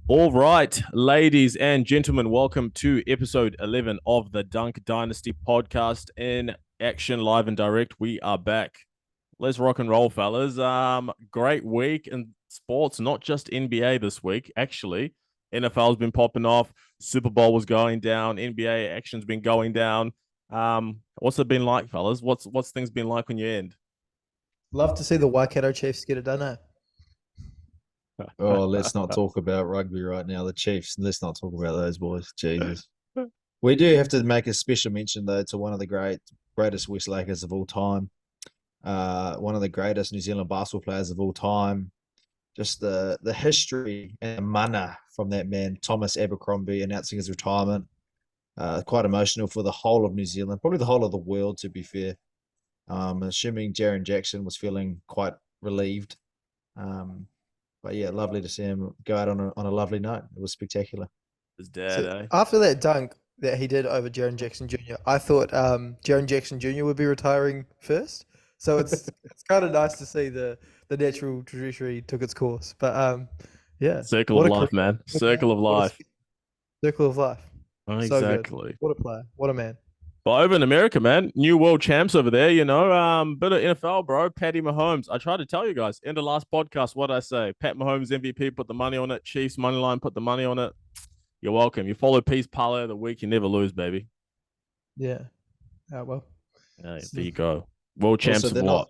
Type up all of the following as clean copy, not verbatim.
All right, ladies and gentlemen, welcome to episode 11 of the Dunk Dynasty Podcast in action, live and direct. We are back. Let's rock and roll, fellas. Great week in sports, not just NBA this week. Actually, NFL's been popping off. Super Bowl was going down. NBA action's been going down. What's it been like, fellas? What's things been like on your end? Love to see the Waikato Chiefs get it done, eh? Oh, let's not talk about rugby right now. The Chiefs. Let's not talk about those boys. Jesus. We do have to make a special mention though to one of the greatest West Lakers of all time. One of the greatest New Zealand basketball players of all time. Just the history and the mana from that man, Thomas Abercrombie, announcing his retirement. Quite emotional for the whole of New Zealand, probably the whole of the world, to be fair. Assuming Jaren Jackson was feeling quite relieved. But yeah, lovely to see him go out on a lovely note. It was spectacular. His dad, So eh? after that dunk that he did over Jaren Jackson Jr., I thought Jaren Jackson Jr. would be retiring first. So it's kind of nice to see the natural trajectory took its course. But yeah, Circle what of a life, career, man. what a man, Circle of what a life. circle of life. So good. Exactly. What a player. What a man. But over in America, man, new world champs over there, bit of NFL, bro. Patty Mahomes. I tried to tell you guys in the last podcast what I say. Pat Mahomes MVP, put the money on it. Chiefs money line, put the money on it. You're welcome. You follow Peace Parlay of the week, you never lose, baby. Yeah. Well. Yeah, there you go. World champs Also, of what?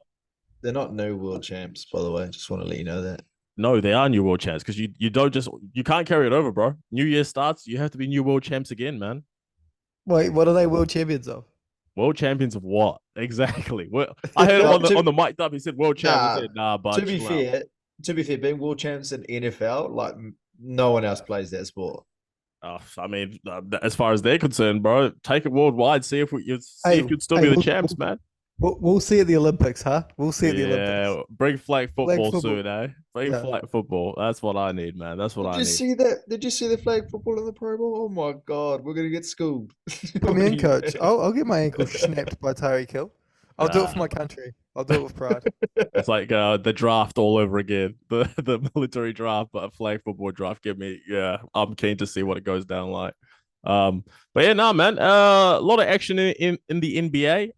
they're not new world champs, by the way. Just want to let you know that. No, they are new world champs because you don't just you can't carry it over, bro. New Year starts, you have to be new world champs again, man. Wait, what are they world champions of? World champions of what? Exactly. Well, I heard him Well, on the mic up. He said world champ. I nah, said, nah, to bud. be Chill out. fair, being world champs in NFL, like no one else plays that sport. I mean, as far as they're concerned, bro, take it worldwide. See if you see Hey, if you'd still hey, be the we'll, champs, man. we'll see at the Olympics, huh? We'll see at the Olympics. Yeah, bring flag Flag football football. soon, eh? Bring Yeah. flag football. That's what I need, man. That's what Did I you need. see that? Did you see the flag football in the Pro Bowl? Oh my God, we're gonna get schooled. Put me in, coach. I'll get my ankle snapped by Tyreek Hill. I'll do it for Nah, my country. I'll do it with pride. it's like the draft all over again. The military draft, but a flag football draft. Give me, yeah. I'm keen to see what it goes down like. But yeah, no, man. A lot of action in the NBA.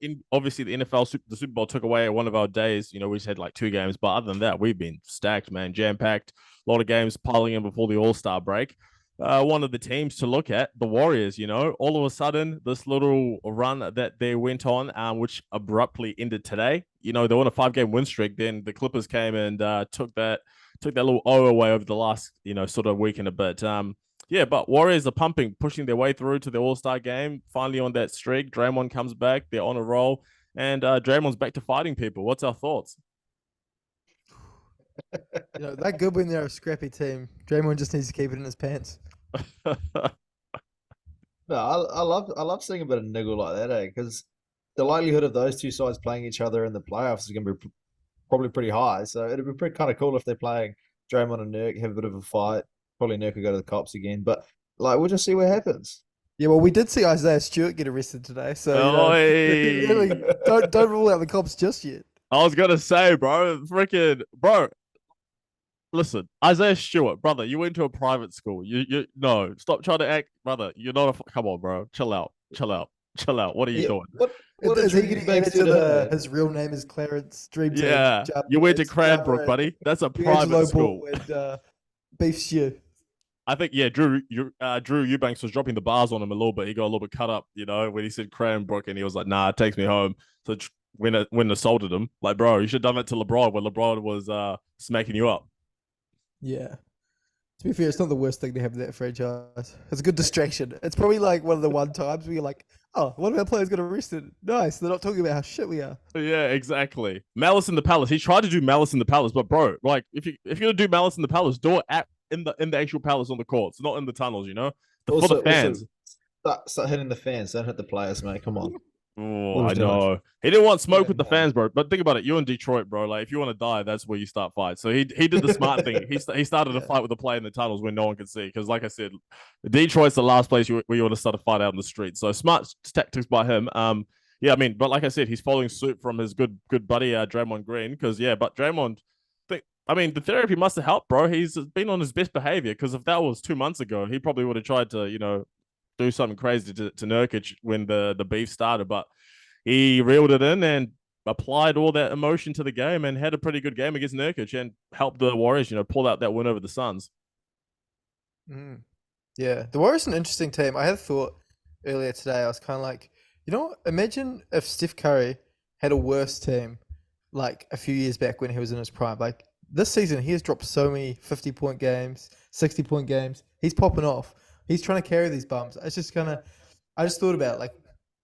In obviously the NFL, the Super Bowl took away one of our days. We just had like two games, but other than that, we've been stacked, man, jam packed. A lot of games piling in before the All Star break. One of the teams to look at, the Warriors. All of a sudden, this little run that they went on, which abruptly ended today. They won a 5 game win streak. Then the Clippers came and took that little O away over the last sort of week and a bit. Yeah, but Warriors are pumping, pushing their way through to the All Star game. Finally on that streak, Draymond comes back. They're on a roll, and Draymond's back to fighting people. What's our thoughts? That good when they're a scrappy team. Draymond just needs to keep it in his pants. No, I love seeing a bit of niggle like that, because the likelihood of those two sides playing each other in the playoffs is going to be probably pretty high. So it'd be pretty kind of cool if they're playing Draymond and Nurk, have a bit of a fight. Probably Nurk will go to the cops again, but like we'll just see what happens. Yeah, well, we did see Isaiah Stewart get arrested today, so Oi. really don't rule out the cops just yet. I was gonna say, bro, freaking bro. Listen, Isaiah Stewart, brother, you went to a private school. You no, stop trying to act, brother. You're not a. Come on, bro. Chill out. Chill out. Chill out. What are you Yeah, doing? what Is did he Drew getting Eubanks added do to to him, man? his real name is Clarence Dream Team? Yeah, you went to Cranbrook, buddy. That's a private Angelo school. Ball and Beef Stew. I think Drew Eubanks was dropping the bars on him a little bit. He got a little bit cut up, when he said Cranbrook, and he was like, "Nah, it takes me home." So when assaulted him, like, bro, you should have done that to LeBron when LeBron was smacking you up. Yeah. To be fair, it's not the worst thing to have in that franchise. It's a good distraction. It's probably like one of the one times where you're like, oh, one of our players got arrested. Nice. They're not talking about how shit we are. Yeah, exactly. Malice in the Palace. He tried to do Malice in the Palace, but bro, like if you're gonna do Malice in the Palace, do it in the actual palace on the courts, not in the tunnels. For the fans. Start hitting the fans. Don't hit the players, mate. Come on. Oh, I know. He didn't want smoke with the fans, bro. But think about it. You're in Detroit, bro. Like, if you want to die, that's where you start fights. So he did the smart thing. He started a fight with the player in the tunnels when no one could see. Because, like I said, Detroit's the last place where you want to start a fight out in the street. So smart tactics by him. Yeah, I mean, but like I said, he's following suit from his good buddy Draymond Green. Because but Draymond, I mean, the therapy must have helped, bro. He's been on his best behavior because if that was 2 months ago, he probably would have tried to, do something crazy to Nurkic when the beef started. But he reeled it in and applied all that emotion to the game and had a pretty good game against Nurkic and helped the Warriors, pull out that win over the Suns. Yeah, the Warriors are an interesting team. I had a thought earlier today. I was kind of like, imagine if Steph Curry had a worse team like a few years back when he was in his prime. Like this season, he has dropped so many 50-point games, 60-point games. He's popping off. He's trying to carry these bums. I just thought about it, like,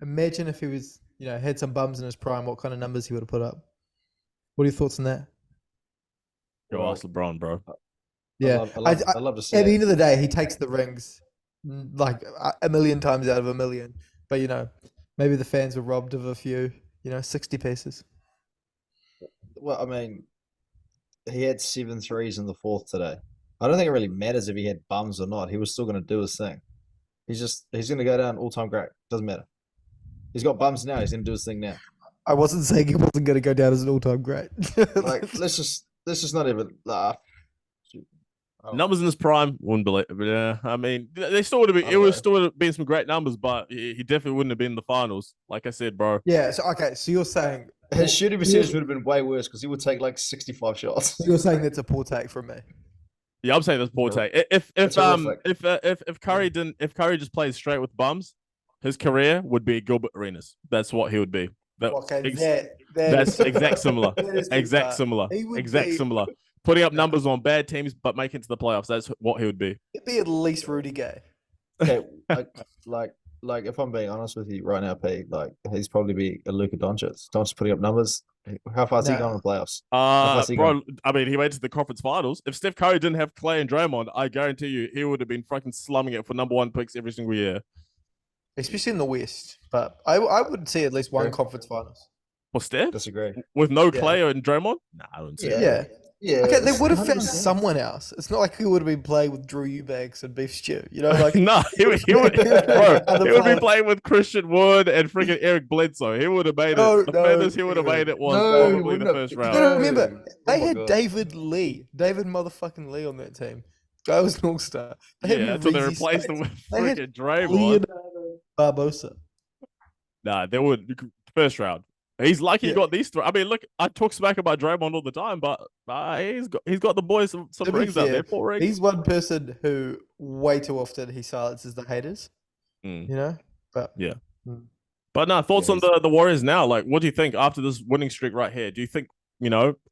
imagine if he was, had some bums in his prime, what kind of numbers he would have put up. What are your thoughts on that? Go ask LeBron, bro. Yeah, I love to see at the it. end of the day, he takes the rings like a million times out of a million. But maybe the fans were robbed of a few, 60 pieces. Well, I mean, he had 7 threes in the fourth today. I don't think it really matters if he had bums or not. He was still going to do his thing. He's going to go down all-time great. Doesn't matter. He's got bums now. He's going to do his thing now. I wasn't saying he wasn't going to go down as an all-time great. Like, let's just not even laugh. Numbers in his prime, wouldn't believe it. But yeah, I mean, they still would have been. It would still have been some great numbers, but he definitely wouldn't have been in the finals. Like I said, bro. Yeah. So so you're saying his shooting percentage would have been way worse because he would take like 65 shots. You're saying that's a poor take from me. Yeah, I'm saying that's poor take. If Curry just plays straight with bums, his career would be Gilbert Arenas. That's what he would be. That's exact similar. Exact similar. Exact similar. Putting up numbers on bad teams, but making it to the playoffs. That's what he would be. He'd be at least Rudy Gay. Okay, like if I'm being honest with you right now, Pete, like he's probably be a Luka Doncic. Doncic putting up numbers. How far is he gone in the playoffs? Bro, I mean, he went to the conference finals. If Steph Curry didn't have Clay and Draymond, I guarantee you he would have been fucking slumming it for number 1 picks every single year. Especially in the West. But I would see at least one conference finals. For Steph? Disagree. With no Clay and Draymond? Nah, I wouldn't see it. Yeah. Okay, they would have found someone else. It's not like he would have been playing with Drew Eubanks and Beef Stew. Like no, he would be playing with Christian Wood and freaking Eric Bledsoe. He would have made it. The furthest he would have made it was probably the first round. You gotta remember, they had David motherfucking Lee on that team. Guy was an all-star. So they replaced him with freaking Draymond. Barbosa. Nah, they would first round. He's lucky he got these 3. I mean, look, I talk smack about Draymond all the time, but he's got the boys some rings out there. 4 rings. He's one person who way too often he silences the haters. But yeah. But no, thoughts on the Warriors now? Like, what do you think after this winning streak right here? Do you think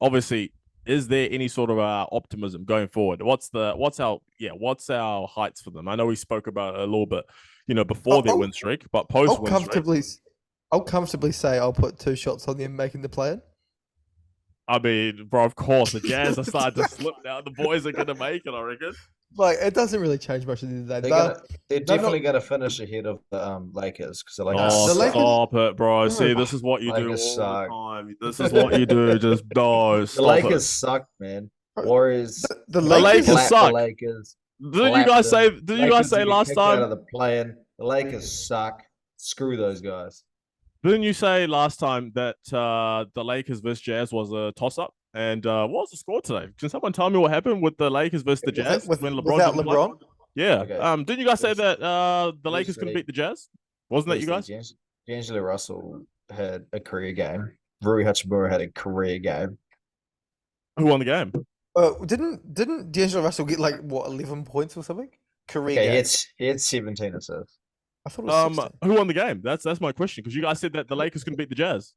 obviously, is there any sort of optimism going forward? What's our heights for them? I know we spoke about it a little bit, before their win streak, but post win streak. I'll comfortably say I'll put 2 shots on them making the play-in. I mean, bro, of course, the Jazz are starting to slip now. The boys are going to make it, I reckon. Like, it doesn't really change much at the end of the day. They're definitely going to finish ahead of the Lakers. Because stop it, bro. See, this is what you do all the time. This is what you do. Just, no, stop The Lakers suck, man. Warriors. The Lakers suck. The Lakers. Didn't you guys say last time? Out of the play-in. The Lakers suck. Screw those guys. Didn't you say last time that the Lakers versus Jazz was a toss-up? And what was the score today? Can someone tell me what happened with the Lakers versus the Jazz when LeBron without LeBron? Play? Yeah. Okay. Didn't you guys say that the Lakers couldn't beat the Jazz? Wasn't that you guys? D'Angelo Russell had a career game. Rui Hachimura had a career game. Who won the game? Didn't D'Angelo Russell get 11 points or something? Career game. He had 17 assists. I thought it was 16. Who won the game? That's my question because you guys said that the Lakers couldn't beat the Jazz.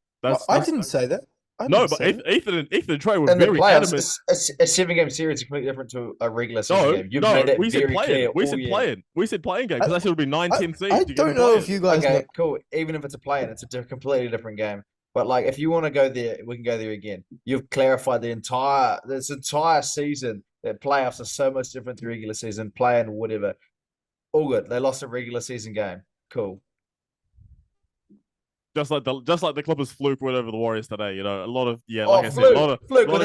I didn't say that. Ethan and Trey were in the very playoffs, adamant. A 7-game series is completely different to a regular season game. You've made it we said very playing. clear. We said playing game because I said it would be 9-10 seeds. I don't know if you guys. Okay, cool. Even if it's a play-in, it's a completely different game. But if you want to go there, we can go there again. You've clarified this entire season that playoffs are so much different to regular season, play-in, whatever. All good. They lost a regular season game. Cool. Just like the Clippers fluke went over the Warriors today, a lot of a lot of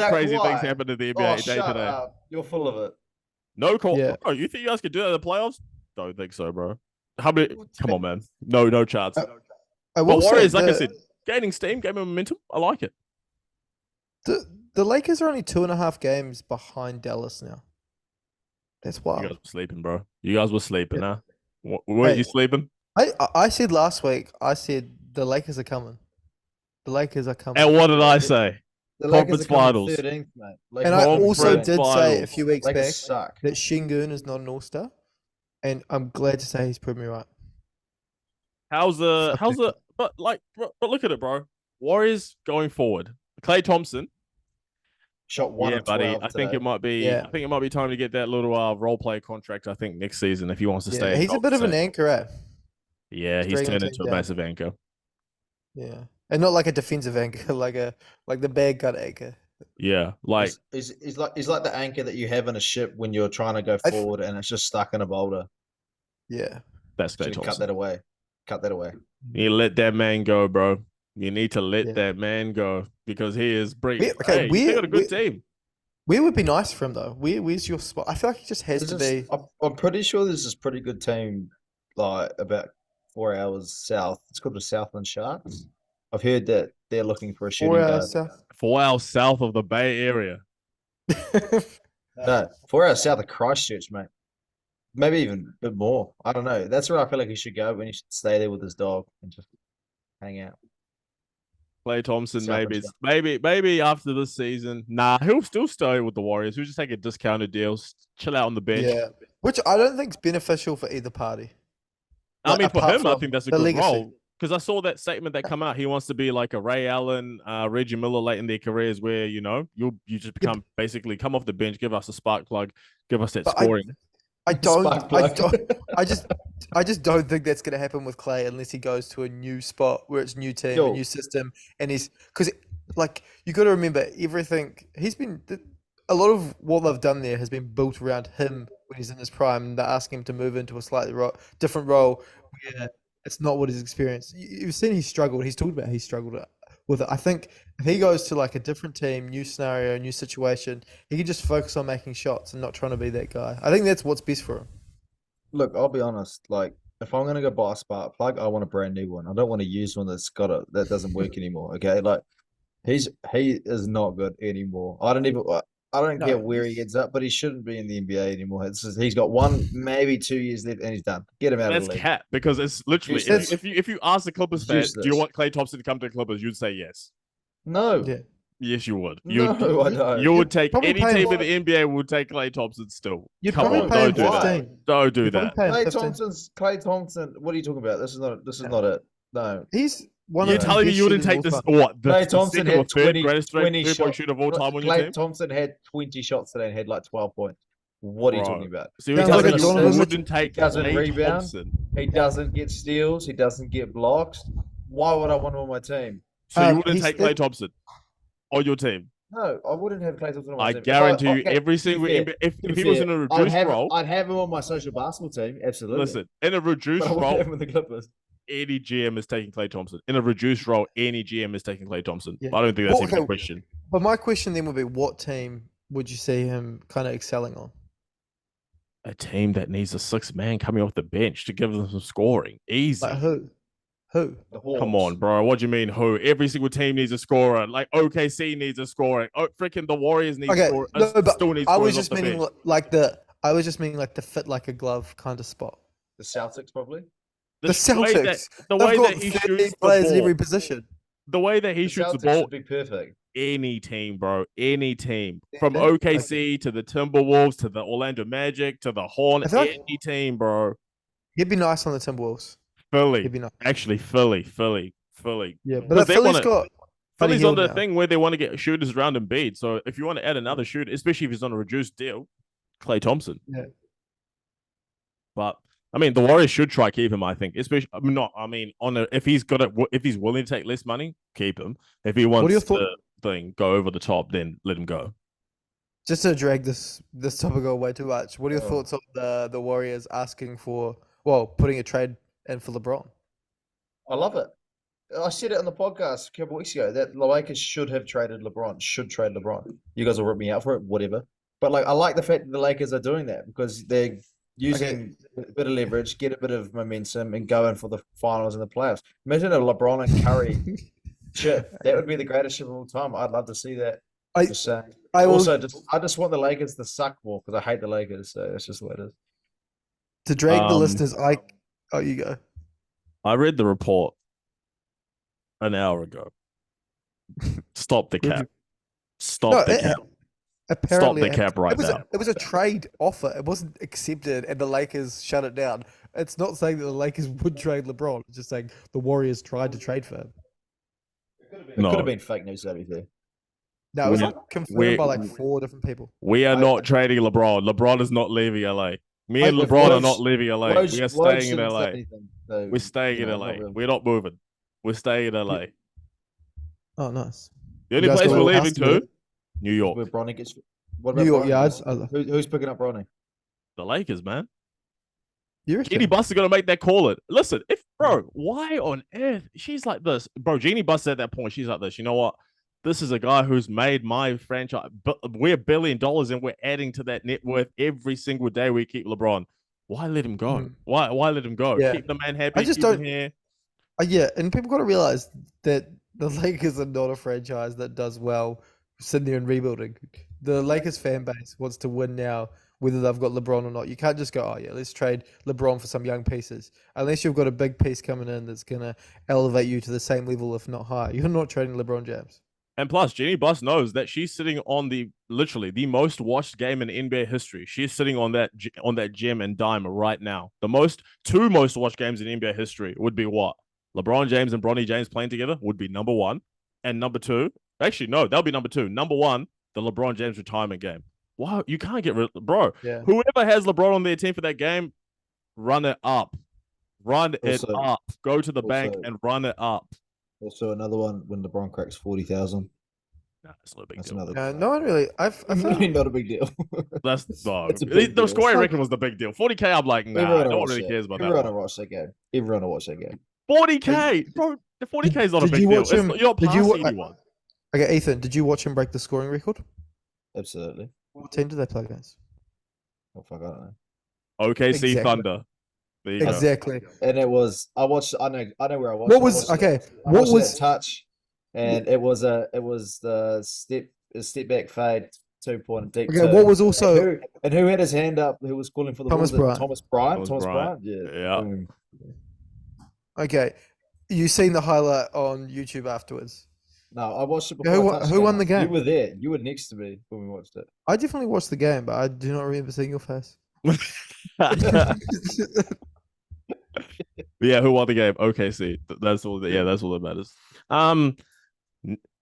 crazy things happened in the NBA day today. Up. You're full of it. No call. Yeah. Bro, you think you guys could do that in the playoffs? Don't think so, bro. How many? Come on, man. No chance. But Warriors, like I said, gaining steam, gaining momentum. I like it. the Lakers are only 2.5 games behind Dallas now. That's You wild. guys were sleeping, bro. You guys were sleeping, Yeah. huh? Weren't Hey, you sleeping? I said last week, I said the Lakers are coming. The Lakers are coming. And what did I say? The Lakers Conference are coming finals. 13th, mate. Lakers And I are coming also Conference 13th. did say a finals. few weeks Lakers back suck. that Şengün is not an all-star. And I'm glad to say he's proved me right. How's the but look at it, bro. Warriors going forward. Klay Thompson. Shot 1 Yeah, of 12 buddy. I think today. it might be. Yeah. I think it might be time to get that little role play contract. I think next season if he wants to Yeah, stay. he's a bit of an anchor, eh? Yeah, he's dragging turned the into team a down. massive anchor. Yeah. And not like a defensive anchor, like the bad gut anchor. Yeah, like He's like the anchor that you have in a ship when you're trying to go I- forward and it's just stuck in a boulder. Yeah. that's Klay Should cut Thompson. that away. Cut that away. You let that man go, bro. You need to let Yeah. that man go because he is brilliant. Okay, they got a good team. Where would be nice for him though? Where's your spot? I feel like he just has to be. I'm pretty sure there's this pretty good team, like about 4 hours south. It's called the Southland Sharks. I've heard that they're looking for a shooting 4 guard. hours south. 4 hours south of the Bay Area. No, 4 hours south of Christchurch, mate. Maybe even a bit more. I don't know. That's where I feel like he should go when he should stay there with his dog and just hang out. Klay Thompson, Southland maybe after this season. Nah, he'll still stay with the Warriors. He'll just take a discounted deal, chill out on the bench. Yeah. Which I don't think is beneficial for either party. I Like, mean, for apart him, I from think that's a the good legacy. role. Because I saw that statement that come out. He wants to be like a Ray Allen, Reggie Miller late in their careers, where you just become basically come off the bench, give us a spark plug, give us that But scoring. I don't. Spark I plug. don't. I just don't think that's going to happen with Klay unless he goes to a new spot where it's new team, Yo. a new system, and he's because like you got to remember everything he's been. A lot of what they've done there has been built around him when he's in his prime. And they're asking him to move into a slightly different role where it's not what he's experienced. You've seen he's struggled. He's talked about he struggled with it. I think if he goes to like a different team, new scenario, new situation, he can just focus on making shots and not trying to be that guy. I think that's what's best for him. Look, I'll be honest. Like, if I'm gonna go buy a spark plug, I want a brand new one. I don't want to use one that doesn't work anymore. Okay, like he is not good anymore. I don't No. get where he ends up, but he shouldn't be in the NBA anymore. He's got 1, maybe 2 years left, and he's done. Get him out of That's the league. cat because it's literally Useless. if you ask the Clippers fans, do you Useless. want Klay Thompson to come to the Clippers? You'd say yes. No, Yeah. Yes, you would. no, I don't. You would take probably any pay team him- in the NBA would take Klay Thompson still. You'd Come probably on, pay him don't do that. 15. Don't do You'd probably that. pay him Klay 15. Thompson. What are you talking about? This is No. not it. No. He's one You're of the telling me best you wouldn't shooters take of this? all time. What? The Klay Thompson second or had third 20 greatest 20 three-point shots. shooter of all time on your Klay team? Thompson had 20 shots today and had like 12 points. What are you Bro. talking about? So you're Sounds telling like me a you Donovan wouldn't take doesn't Klay rebound. Thompson? He doesn't get steals. He doesn't get blocks. Why would I want him on my team? So you wouldn't he's take still- Klay Thompson on your team? No, I wouldn't have Klay Thompson on my I team. guarantee you, Okay, every to be single fair, NBA, if to be he was fair, in a reduced role, I'd have him on my social basketball team. Absolutely. listen, in a reduced But I wouldn't role, have him in the Clippers. any GM is taking Klay Thompson. In a reduced role, any GM is taking Klay Thompson. Yeah. I don't think that's Well, even a okay. question. But my question then would be, what team would you see him kind of excelling on? A team that needs a sixth man coming off the bench to give them some scoring. Easy. Like who? Who? The Hawks. Come on, bro. What do you mean who? Every single team needs a scorer. Like OKC needs a scorer. Oh, freaking the Warriors need Okay, scorer. no, but still need I was scorers just off the meaning bench. I was just meaning like the fit like a glove kind of spot. The Celtics, probably. The way Celtics. that- the They've way got that he 13 shoots the players in ball. every position. The way that he The shoots the Celtics ball, would be perfect. any team, bro. Any team. From Yeah, OKC to the Timberwolves to the Orlando Magic to the Hornets. I feel like- Any team, bro. He'd be nice on the Timberwolves. Philly. He'd be nice. Actually, Philly. Yeah, Because but they Philly's wanna- got Buddy Philly's Hield on the now. thing where they want to get shooters around Embiid. So if you want to add another shooter, especially if he's on a reduced deal, Klay Thompson. Yeah. But I mean, the Warriors should try keep him. I think, especially if he's willing to take less money, keep him. If he wants your to go over the top, then let him go. Just to drag this topic away too much. What are your Oh. thoughts on the Warriors asking for putting a trade in for LeBron? I love it. I said it on the podcast a couple weeks ago that the Lakers should have traded LeBron. Should trade LeBron. You guys will rip me out for it, whatever. But like, I like the fact that the Lakers are doing that because they're using a bit of leverage, get a bit of momentum, and go in for the finals and the playoffs. Imagine a LeBron and Curry shit. That would be the greatest shit of all time. I'd love to see that. I Just saying. I will I just want the Lakers to suck more because I hate the Lakers. So that's just what it is. to drag the Um, listeners. Oh, you go. I read the report an hour ago. Stop the Where'd cap. you- No, Stop the cap. Stop apparently the cap right now. It was a trade offer. It wasn't accepted, and the Lakers shut it down. It's not saying that the Lakers would trade LeBron. It's just saying the Warriors tried to trade for him. It could have been fake news, to be fair. No, it was We- like confirmed we- by like 4 different people. We are not trading LeBron. LeBron is not leaving LA. Me and Wait, LeBron are Woj- not leaving LA. Woj- We are Woj staying in shouldn't say LA. anything, so, We're staying you in know, LA. not really. We're not moving. We're staying in LA. Oh, nice. The only guys place got we're a leaving house to to, live? New York. Where Bronny gets. What New about York, Bronny? yeah. Who's picking up Bronny? The Lakers, man. You reckon? Jeannie Buss is gonna make that call. It. Listen, why on earth she's like this, bro? Jeannie Buss at that point, she's like this. You know what? This is a guy who's made my franchise. But we're $1 billion, and we're adding to that net worth every single day we keep LeBron. Why let him go? Why let him go? Yeah. Keep the man happy. I just keep him don't- here. Yeah, and people got to realize that the Lakers are not a franchise that does well sitting there and rebuilding. The Lakers fan base wants to win now, whether they've got LeBron or not. You can't just go, oh yeah, let's trade LeBron for some young pieces. Unless you've got a big piece coming in that's gonna elevate you to the same level, if not higher. You're not trading LeBron James. And plus, Jeannie Buss knows that she's sitting on literally the most watched game in NBA history. She's sitting on that gem and dime right now. The two most watched games in NBA history would be what? LeBron James and Bronny James playing together would be number one. And number two, actually, no, that'll be number two. Number one, the LeBron James retirement game. Wow, you can't get rid of, bro. Yeah. Whoever has LeBron on their team for that game, run it up. Run it up. Go to the bank and run it up. Also, another one when LeBron cracks 40,000. Nah, it's not a big That's deal. another. No one really. I feel Really not a big deal. That's no. It's a big The deal. scoring It's record was the big deal. 40K, I'm like, nah, Everyone no will one watch really that. cares about Everyone that. will watch that game. Everyone will watch that game. 40K, bro. The 40K is not a Did big you deal. watch him- You're not did you passing wa- anyone. Okay, Ethan, did you watch him break the scoring record? Absolutely. What team did they play against? Oh fuck, I don't know. OKC Exactly. Thunder. There you go. Exactly. And it was. I watched. I know where I watched. What it. was I watched it. okay? I What watched was that touch? And it was the step back fade 2-point deep. okay? turn. What was also who had his hand up? Who was calling for the Thomas ball? Was it Bryant. Thomas Bryant. Thomas Bryant. Yeah. Yeah. Boom. okay? You seen the highlight on YouTube afterwards? No, I watched it Who before. won- who won the game? You were there. You were next to me when we watched it. I definitely watched the game, but I do not remember seeing your face. Yeah, who won the game? OKC. That's all. Yeah, that's all that matters.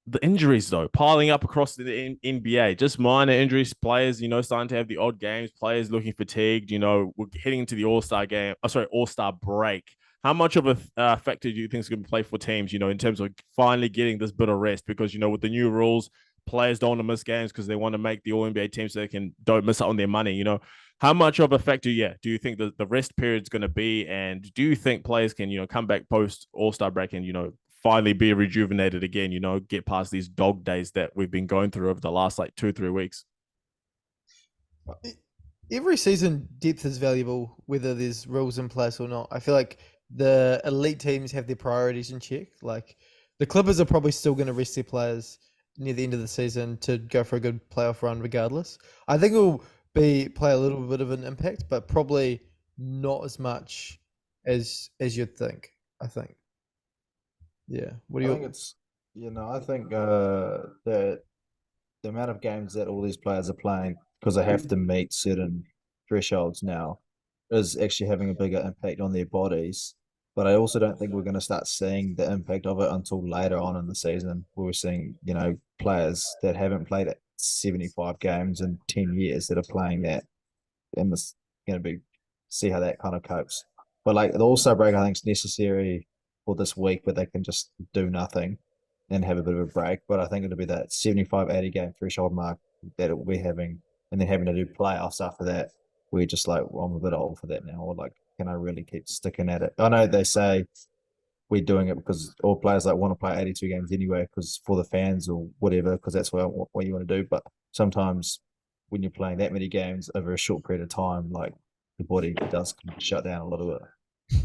The injuries though piling up across the NBA. Just minor injuries. Players, starting to have the odd games. Players looking fatigued. We're heading into the All-Star game. All-Star break. How much of a factor do you think is going to play for teams? In terms of finally getting this bit of rest, because with the new rules, players don't want to miss games because they want to make the All NBA team so they don't miss out on their money. How much of a factor, do you think the rest period is going to be? And do you think players can, come back post All-Star break and, finally be rejuvenated again, get past these dog days that we've been going through over the last 2-3 weeks? Every season, depth is valuable, whether there's rules in place or not. I feel like the elite teams have their priorities in check. Like the Clippers are probably still going to rest their players near the end of the season to go for a good playoff run regardless. I think it will play a little bit of an impact, but probably not as much as you'd think, I think. Yeah. What do I you think it's I think the amount of games that all these players are playing because they have to meet certain thresholds now is actually having a bigger impact on their bodies. But I also don't think we're going to start seeing the impact of it until later on in the season, where we're seeing, players that haven't played 75 games in 10 years that are playing that. And it's going to be see how that kind of copes. But the All-Star break, I think, is necessary for this week, but they can just do nothing and have a bit of a break. But I think it'll be that 75, 80 game threshold mark that it will be having, and then having to do playoffs after that. We're just well, I'm a bit old for that now. Or can I really keep sticking at it? I know they say we're doing it because all players want to play 82 games anyway, because for the fans or whatever, because that's what you want to do. But sometimes when you're playing that many games over a short period of time, the body does shut down a little bit.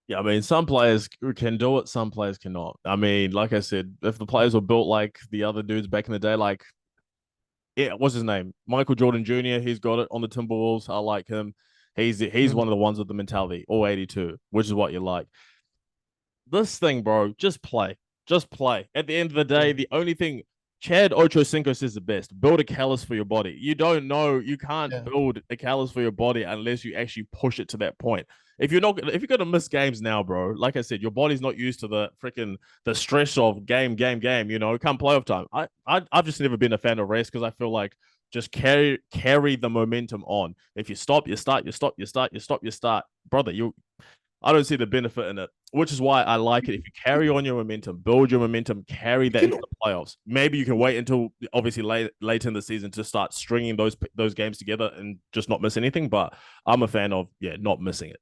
Yeah, I mean, some players can do it, some players cannot. I mean, like I said, if the players were built like the other dudes back in the day, like yeah, what's his name? Michael Jordan Jr. He's got it on the Timberwolves. I like him. He's one of the ones with the mentality, all 82, which is what you like. This thing, bro, just play. Just play. At the end of the day, the only thing Chad Ochocinco says the best: build a callus for your body. You don't know, you can't Yeah. build a callus for your body unless you actually push it to that point. If you're gonna miss games now, bro, like I said, your body's not used to the stress of game. Come playoff time. I've just never been a fan of rest because I feel like just carry the momentum on. If you stop, you start, you stop, you start, you stop, you start, brother. I don't see the benefit in it, which is why I like it. If you carry on your momentum, build your momentum, carry that into the playoffs. Maybe you can wait until obviously late in the season to start stringing those games together and just not miss anything. But I'm a fan of not missing it.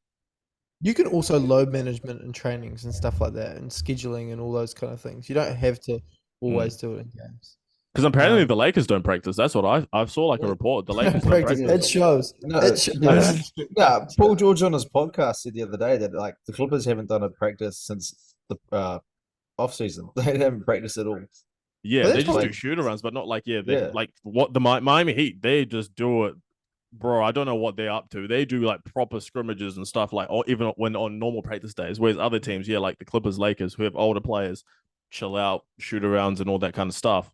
You can also load management and trainings and stuff like that, and scheduling and all those kind of things. You don't have to always do it in games. Because apparently the Lakers don't practice. That's what I saw like a report. The Lakers don't practice. practice. It shows. No, It shows. Paul George on his podcast said the other day that like the Clippers haven't done a practice since the off season. They haven't practiced at all. Yeah, But they that's just do like- shoot arounds, but not like Yeah. like what the Miami Heat, they just do it, bro. I don't know what they're up to. They do like proper scrimmages and stuff, like or even when on normal practice days. Whereas other teams, like the Clippers, Lakers, who have older players, chill out, shoot arounds, and all that kind of stuff.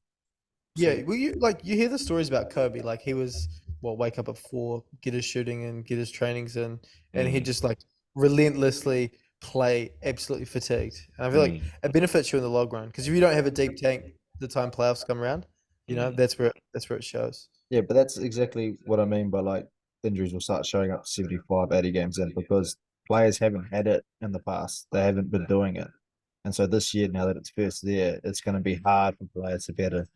Yeah, well, you hear the stories about Kobe. Like he was wake up at 4, get his shooting and get his trainings in, and he'd just like relentlessly play, absolutely fatigued. And I feel like it benefits you in the long run because if you don't have a deep tank, the time playoffs come around, that's where it shows. Yeah, but that's exactly what I mean by like injuries will start showing up 75, 80 games in because players haven't had it in the past. They haven't been doing it. And so this year, now that it's first there, it's going to be hard for players to be able to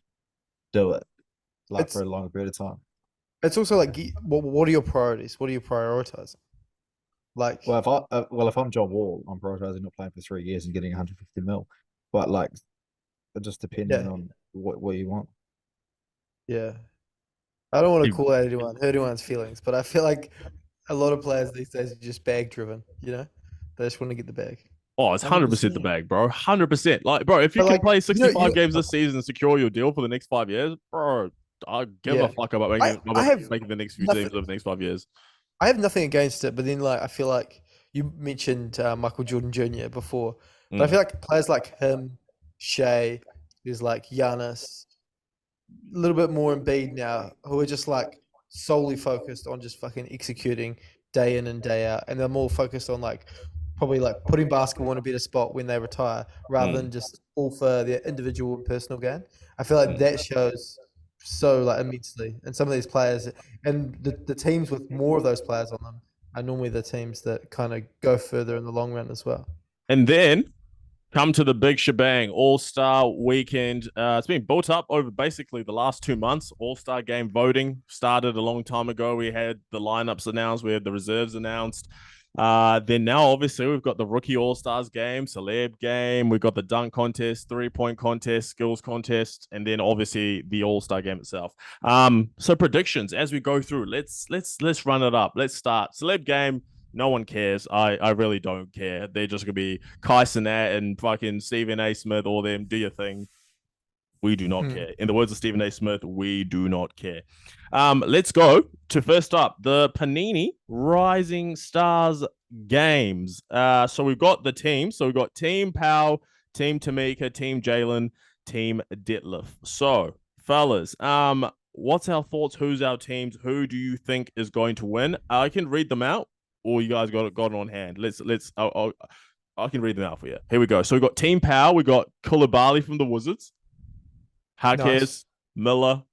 do it like for a longer period of time. It's also like, what are your priorities? What are you prioritizing? Like, Well, if I'm John Wall, I'm prioritizing not playing for 3 years and getting 150 mil. But like, it just depending on what you want. yeah, I don't want to call out hurt anyone's feelings, but I feel like a lot of players these days are just bag driven. They just want to get the bag. Oh, it's 100% the bag, bro. 100%. Like, bro, if you can play 65 games this season and secure your deal for the next 5 years, bro, I give a fuck about making the next few teams over the next 5 years. I have nothing against it, but then like I feel like you mentioned Michael Jordan Jr. before, but I feel like players like him, Shea, there's like Giannis, a little bit more Embiid now, who are just like solely focused on just fucking executing day in and day out, and they're more focused on like probably like putting basketball in a better spot when they retire, rather than just all for their individual and personal gain. I feel like that shows so like immensely, and some of these players and the teams with more of those players on them are normally the teams that kind of go further in the long run as well. And then come to the big shebang, All-Star weekend. It's been built up over basically the last 2 months. All-Star game voting started a long time ago. We had the lineups announced. We had the reserves announced. Then now, obviously, we've got the rookie All-Stars game, celeb game. We've got the dunk contest, 3-point contest, skills contest, and then obviously the All-Star game itself. So predictions as we go through. Let's run it up. Let's start celeb game. No one cares. I really don't care. They're just gonna be Kai Cenat and fucking Stephen A. Smith, all them. Do your thing. We do not care. In the words of Stephen A. Smith, we do not care. Let's go to first up the Panini Rising Stars games. So we've got the team. So we've got Team Powell, Team Tamika, Team Jalen, Team Detlef. So, fellas, what's our thoughts? Who's our teams? Who do you think is going to win? I can read them out, or you guys got it on hand. I can read them out for you. Here we go. So we got Team Powell. We got Koulibaly from the Wizards. Jaquez, Miller,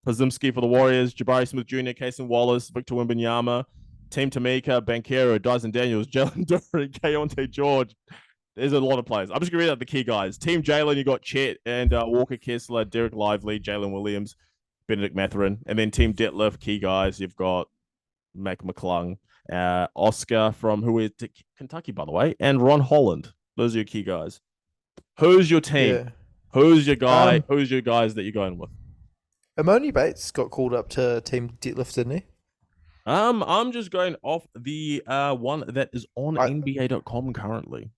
Pazimski for the Warriors, Jabari Smith Jr., Kason Wallace, Victor Wembanyama, Team Tamika, Banchero, Dyson Daniels, Jalen Duran, Keontae George. There's a lot of players. I'm just going to read out the key guys. Team Jalen, you got Chet and Walker Kessler, Derek Lively, Jalen Williams, Benedict Mathurin. And then Team Detlef, key guys, you've got Mac McClung, Oscar from who is Kentucky, by the way, and Ron Holland. Those are your key guys. Who's your team? Yeah. Who's your guy? Who's your guys that you're going with? Amoni Bates got called up to Team Detlef, didn't he? I'm just going off the one that is on NBA.com currently.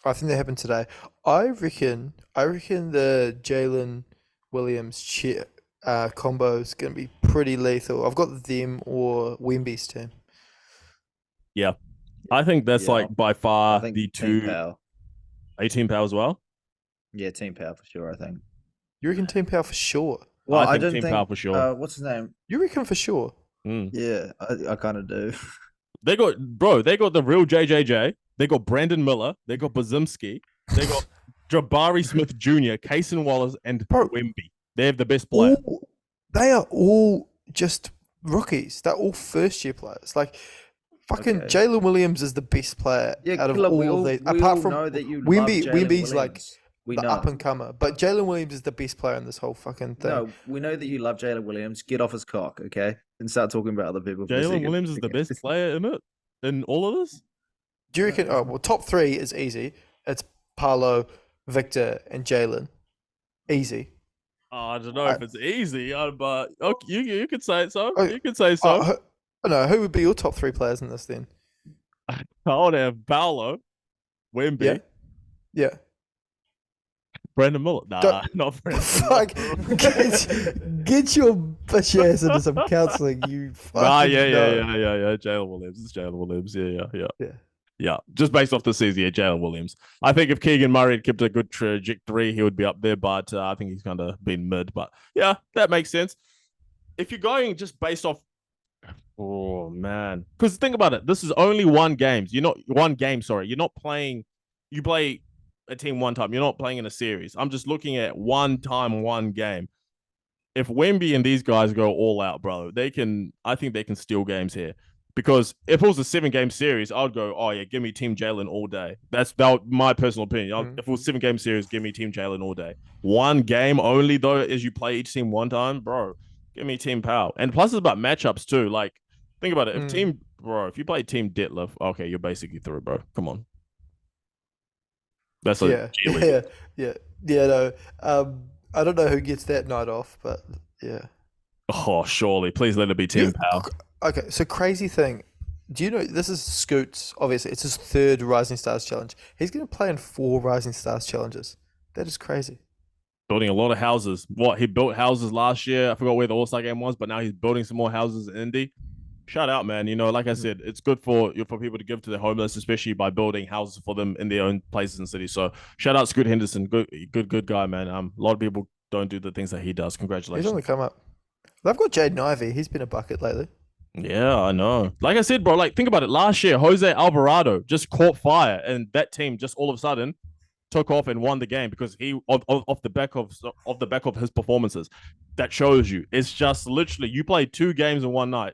I think that happened today. I reckon the Jalen Williams combo is going to be pretty lethal. I've got them or Wemby's team. Yeah. I think that's like by far the Team two. Power. Are you Team Power as well? Yeah, Team Power for sure, I think. You reckon Team Power for sure? Well, I I think don't Team think. Power for sure. What's his name? You reckon for sure? Yeah, I kind of do. They got the real JJJ. They got Brandon Miller. They got Bazimski. They got Jabari Smith Jr., Kaysen Wallace, and Wemby. They have the best player. They are all just rookies. They're all first-year players. Like, fucking Jalen Williams is the best player out of all of these. Apart from Wemby's like the up-and-comer. But Jalen Williams is the best player in this whole fucking thing. No, we know that you love Jalen Williams. Get off his cock, okay? And start talking about other people. Jalen Williams is the best player in it? In all of this? Do you reckon? Oh, well, top three is easy. It's Paolo, Victor, and Jalen. Easy. Oh, I don't know if it's easy, but okay, you could say it so. You could say so. No, who would be your top three players in this then? I would have Paolo, Wemby. Yeah. Brandon Miller. Nah, not Brandon Fuck. Get your bitch ass into some counseling, you fucking yeah. Jalen Williams. It's Jalen Williams. Yeah. Just based off the season, Jalen Williams. I think if Keegan Murray had kept a good trajectory, he would be up there, but I think he's kind of been mid. But yeah, that makes sense. If you're going just based off, oh man, because think about it, this is only one game. You're not playing. You play a team one time. You're not playing in a series. I'm just looking at one game. If Wemby and these guys go all out, bro, I think they can steal games here. Because if it was a 7-game series, I'd go, oh yeah, give me Team Jalen all day. That's my personal opinion. If it was a 7-game series, give me Team Jalen all day. One game only though, as you play each team one time, bro, give me Team Powell. And plus it's about matchups too. Like, think about it. If you play Team Detlef, okay, you're basically through, bro. Come on. That's No. I don't know who gets that night off, but yeah. Oh, surely. Please let it be Team Powell. Okay, so crazy thing. Do you know this is Scoot's? Obviously, it's his 3rd Rising Stars challenge. He's going to play in 4 Rising Stars challenges. That is crazy. Building a lot of houses. He built houses last year. I forgot where the All-Star game was, but now he's building some more houses in Indy. Shout out, man. Like I said, it's good for people to give to the homeless, especially by building houses for them in their own places and cities. So shout out Scoot Henderson. Good guy, man. A lot of people don't do the things that he does. Congratulations. He's on the come up. They've got Jaden Ivey. He's been a bucket lately. Yeah, I know. Like I said, bro, like think about it. Last year, Jose Alvarado just caught fire, and that team just all of a sudden took off and won the game because he off the back of his performances. That shows you it's just literally you play 2 games in one night.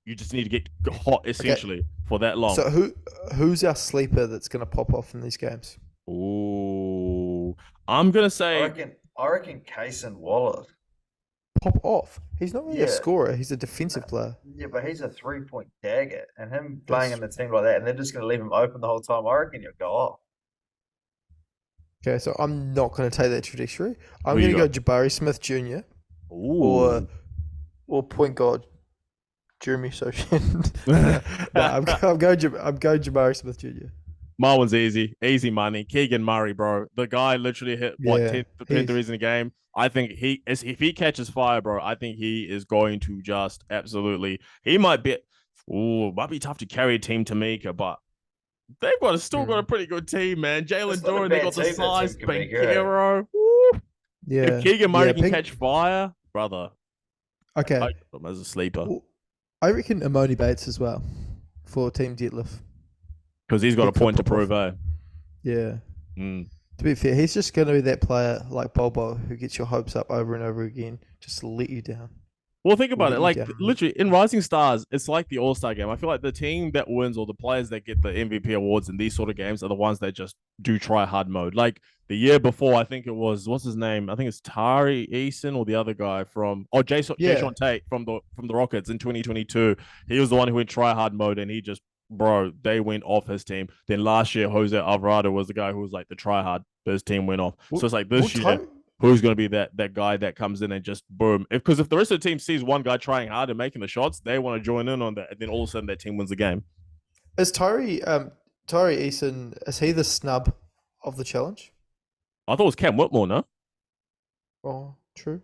You just need to get hot essentially for that long. So who's our sleeper that's gonna pop off in these games? Ooh, I'm gonna say I reckon Kaysen Wallace. Pop off. He's not really a scorer. He's a defensive player. Yeah, but he's a 3-point dagger, and him playing in the team like that, and they're just going to leave him open the whole time. I reckon you'll go off. Okay, so I'm not going to take that trajectory. I'm going to go Jabari Smith Jr. or point guard Jeremy Sochan. I'm going Jabari Smith Jr. My one's easy money. Keegan Murray, bro. The guy literally hit 10 threes in a game. I think if he catches fire, bro, I think he is going to just absolutely. He might be tough to carry Team Tamika, but they've still got a pretty good team, man. Jalen Duren, they got the size. Banchero. Yeah. If Keegan Murray can catch fire, brother. Okay. I put him as a sleeper. I reckon Amoni Bates as well for Team Detlef. Because he's got a point to prove, eh? Yeah. To be fair, he's just going to be that player like Bobo who gets your hopes up over and over again, just to let you down. Well, think about it. Like, literally, in Rising Stars, it's like the All-Star game. I feel like the team that wins or the players that get the MVP awards in these sort of games are the ones that just do try-hard mode. Like, the year before, I think it was, what's his name? I think it's Tari Eason or the other guy from, Jason Tate from the Rockets in 2022. He was the one who went try-hard mode, and he just, bro, they went off his team. Then last year, Jose Alvarado was the guy who was like the try-hard, but his team went off. So it's like this year. who's going to be that guy that comes in and just boom. Because if the rest of the team sees one guy trying hard and making the shots, they want to join in on that, and then all of a sudden that team wins the game. Is Tyree Eason, is he the snub of the challenge? I thought it was Cam Whitmore, no? Oh, true.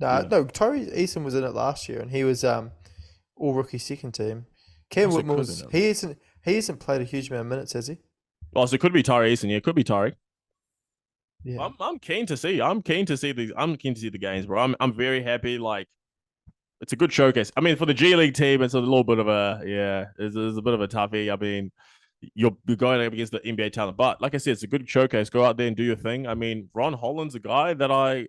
No, Tyree Eason was in it last year, and he was all rookie second team. Cam Whitmore's he hasn't played a huge amount of minutes, has he? Oh, so it could be Tyree Eason. Yeah, it could be Tyree. Yeah, I'm keen to see. I'm keen to see the games, bro. I'm very happy. Like, it's a good showcase. I mean, for the G League team, it's a little bit of it's a bit of a toughie. I mean, you're going up against the NBA talent, but like I said, it's a good showcase. Go out there and do your thing. I mean, Ron Holland's a guy that I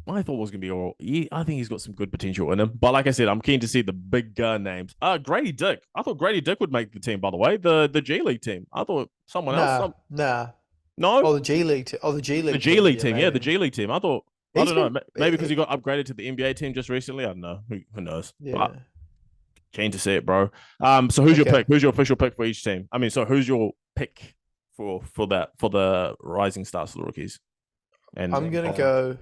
thought was going to be all. I think he's got some good potential in him. But like I said, I'm keen to see the big names. Grady Dick. I thought Grady Dick would make the team. By the way, the G League team. I thought someone else. Nah. No. Oh, the G League. The G League. The G League team. Yeah, the G League team. I thought. I don't know. Maybe because he got upgraded to the NBA team just recently. I don't know. Who knows? Yeah. But keen to see it, bro. So who's your pick? Who's your official pick for each team? I mean, so who's your pick for the rising stars for the rookies? And I'm gonna go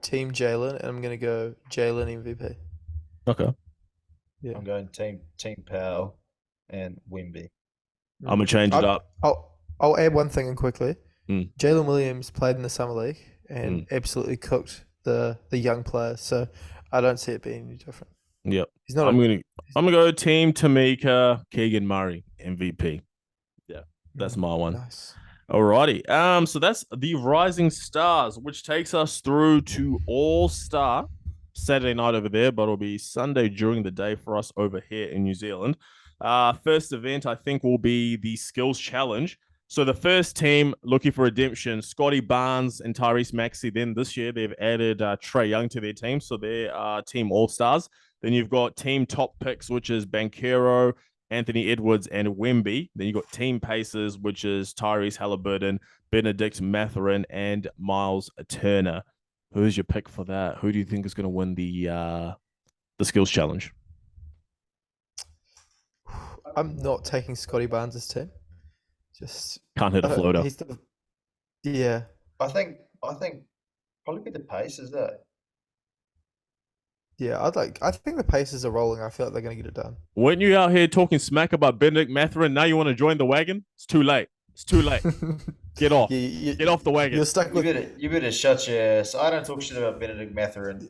Team Jalen, and I'm gonna go Jalen MVP. Okay. Yeah. I'm going Team Powell and Wemby. I'm gonna change it up. I'll add one thing in quickly. Jalen Williams played in the summer league and absolutely cooked the young players, so I don't see it being any different. Yep. He's not. I'm gonna go Team Tamika, Keegan Murray, MVP. Yeah, that's my one. Nice. Alrighty. So that's the Rising Stars, which takes us through to All-Star Saturday night over there, but it'll be Sunday during the day for us over here in New Zealand. First event, I think, will be the Skills Challenge. So the first team looking for redemption, Scotty Barnes and Tyrese Maxey. Then this year they've added Trae Young to their team, so they're Team All-Stars. Then you've got Team Top Picks, which is Banchero, Anthony Edwards, and Wemby. Then you've got Team Pacers, which is Tyrese Halliburton, Benedict Mathurin, and Miles Turner. Who's your pick for that? Who do you think is going to win the Skills Challenge? I'm not taking Scotty Barnes' team. Just can't hit a floater. Yeah. I think probably be the Pacers though. Yeah, I think the Pacers are rolling. I feel like they're going to get it done. Weren't you out here talking smack about Benedict Mathurin? Now you want to join the wagon? It's too late. Get off. Get off the wagon. You're stuck with you better shut your ass. I don't talk shit about Benedict Mathurin.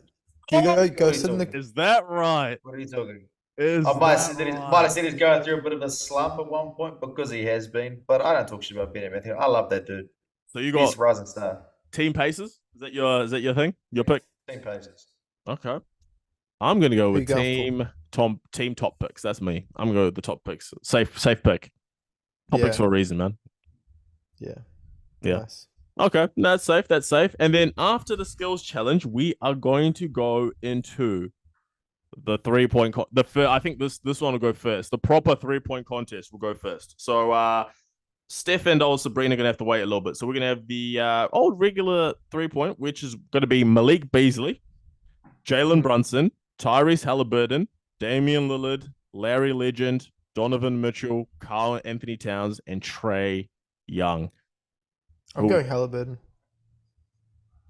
Go sit in the. Is that right? What are you talking? I might have said he's going through a bit of a slump at one point because he has been, but I don't talk shit about Benedict Mathurin. I love that dude. So you got he's rising star. Team Pacers? Is that your thing? Your pick? Team Pacers. Okay. I'm gonna go with Team Top Picks. That's me. I'm gonna go with the Top Picks. Safe pick. Top Picks for a reason, man. Yeah. Nice. Okay, that's safe. And then after the Skills Challenge, we are going to go into the 3-point. I think this one will go first. The proper 3-point contest will go first. So Steph and old Sabrina are gonna have to wait a little bit. So we're gonna have the old regular 3-point, which is gonna be Malik Beasley, Jalen Brunson, Tyrese Halliburton, Damian Lillard, Larry Legend, Donovan Mitchell, Karl Anthony Towns, and Trae Young. I'm going Halliburton.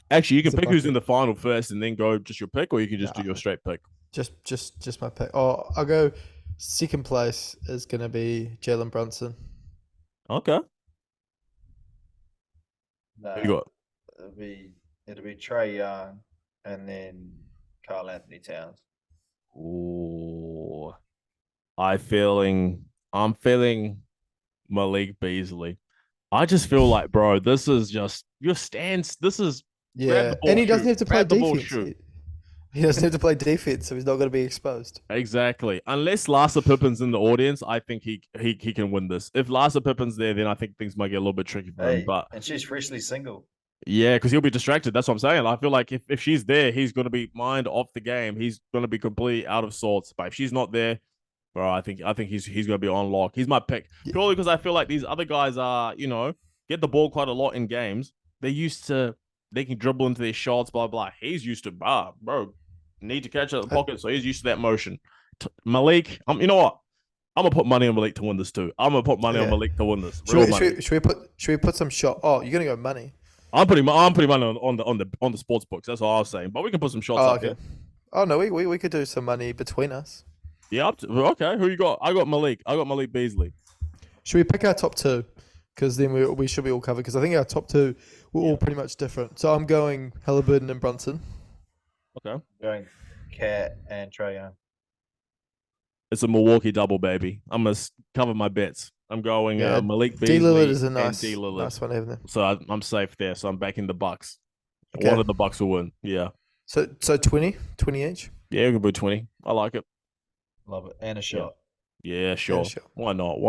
Actually, you can pick who's in the final first and then go just your pick, or you can just do your straight pick. Just my pick. Oh, I'll go second place is going to be Jalen Brunson. Okay. No, you got? It'll be Trae Young and then Karl Anthony Towns. Ooh. I'm feeling Malik Beasley. I just feel like, bro, this is just your stance. This is and he doesn't have to play defense. He doesn't have to play defense, so he's not going to be exposed. Exactly. Unless Larsa Pippen's in the audience, I think he can win this. If Larsa Pippen's there, then I think things might get a little bit tricky for him. And she's freshly single. Yeah, because he'll be distracted. That's what I'm saying. I feel like if she's there, he's going to be mind off the game. He's going to be completely out of sorts. But if she's not there, bro, I think he's going to be on lock. He's my pick purely because I feel like these other guys are, get the ball quite a lot in games. They can dribble into their shots, blah blah. He's used to bro, need to catch out the pocket, so he's used to that motion. Malik, you know what? I'm gonna put money on Malik to win this too. I'm gonna put money on Malik to win this. Should we put some shot? Oh, you're gonna go money. I'm putting money on the sports books. That's all I was saying. But we can put some shots Oh, up okay. here. Oh no, we could do some money between us. Yeah, okay. Who you got? I got Malik. I got Malik Beasley. Should we pick our top two? Because then we should be all covered. Because I think our top two were all pretty much different. So I'm going Halliburton and Brunson. Okay. Going Cat and Trae Young. It's a Milwaukee double, baby. I'm gonna cover my bets. I'm going Malik Beasley. D Lillard is a and nice one to have there. So I'm safe there. So I'm backing the Bucks. Okay. One of the Bucks will win. Yeah. So 20 each. Yeah, we can put 20. I like it. Love it. And a shot. Yeah, sure. Yeah, sure. Why not?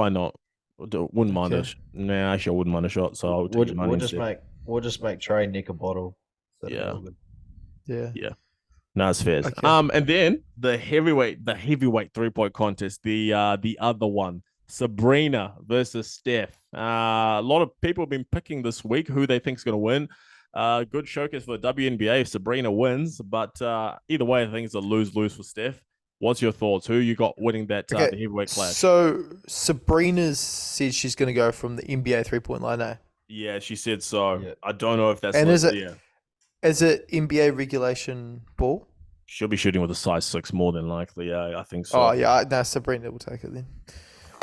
Wouldn't mind it. Nah, actually, I wouldn't mind a shot. So I'll take We'll just make Trae nick a bottle. Yeah. Yeah. No, it's fair. Okay. And then the heavyweight 3-point contest, the other one, Sabrina versus Steph. A lot of people have been picking this week who they think is going to win. Good showcase for the WNBA if Sabrina wins, but either way, I think it's a lose-lose for Steph. What's your thoughts? Who you got winning that the heavyweight clash? So Sabrina's said she's going to go from the NBA 3-point line, eh? Yeah, she said so. Yeah. I don't know if that's is it NBA regulation ball? She'll be shooting with a size 6 more than likely. Yeah, I think so. Oh yeah, no, Sabrina will take it then.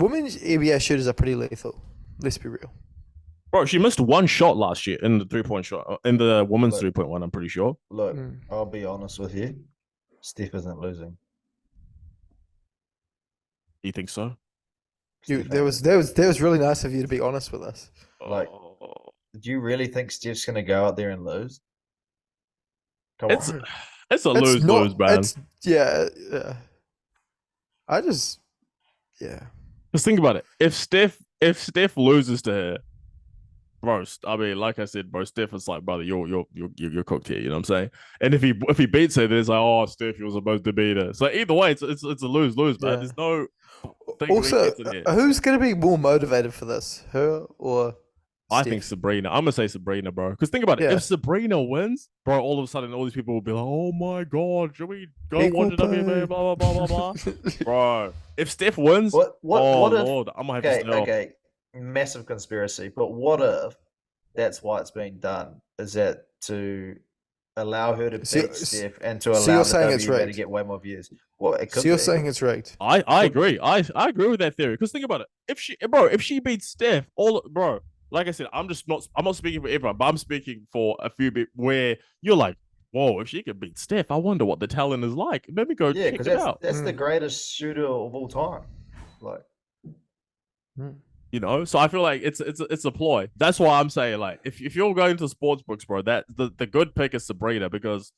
Women's NBA shooters are pretty lethal. Let's be real. Bro, she missed one shot last year in the 3-point shot in the women's 3-point one. I'm pretty sure. Look, I'll be honest with you. Steph isn't losing. You think so? That was really nice of you to be honest with us. Like, do you really think Steph's gonna go out there and lose? Come on. It's a lose-lose, man. Just think about it. If Steph loses to her, bro, I mean, like I said, bro, Steph is like, brother, you're cooked here. You know what I'm saying? And if he beats her, then it's like, oh, Steph, you're supposed to beat her. So either way, it's a lose-lose, man. There's no. Also, who's going to be more motivated for this, her or I Steph? think Sabrina. I'm gonna say Sabrina, bro. Because think about it. If Sabrina wins, bro, all of a sudden all these people will be like, "Oh my god, should we go watch the WNBA?" Blah blah blah blah blah. Bro, if Steph wins, what if, Lord, I'm gonna have to sell. Okay, massive conspiracy. But what if that's why it's being done? Is that to allow her to beat Steph and to allow the WNBA to get way more views? Well, it could you're saying it's rigged? I agree. I agree with that theory. Because think about it. If she beats Steph, like I said, I'm not speaking for everyone, but I'm speaking for a few bit where you're like, whoa, if she could beat Steph, I wonder what the talent is like. Let me go check it out. That's the greatest shooter of all time. Like, you know, so I feel like it's a ploy. That's why I'm saying, like, if you're going to sports books, bro, that the good pick is Sabrina, because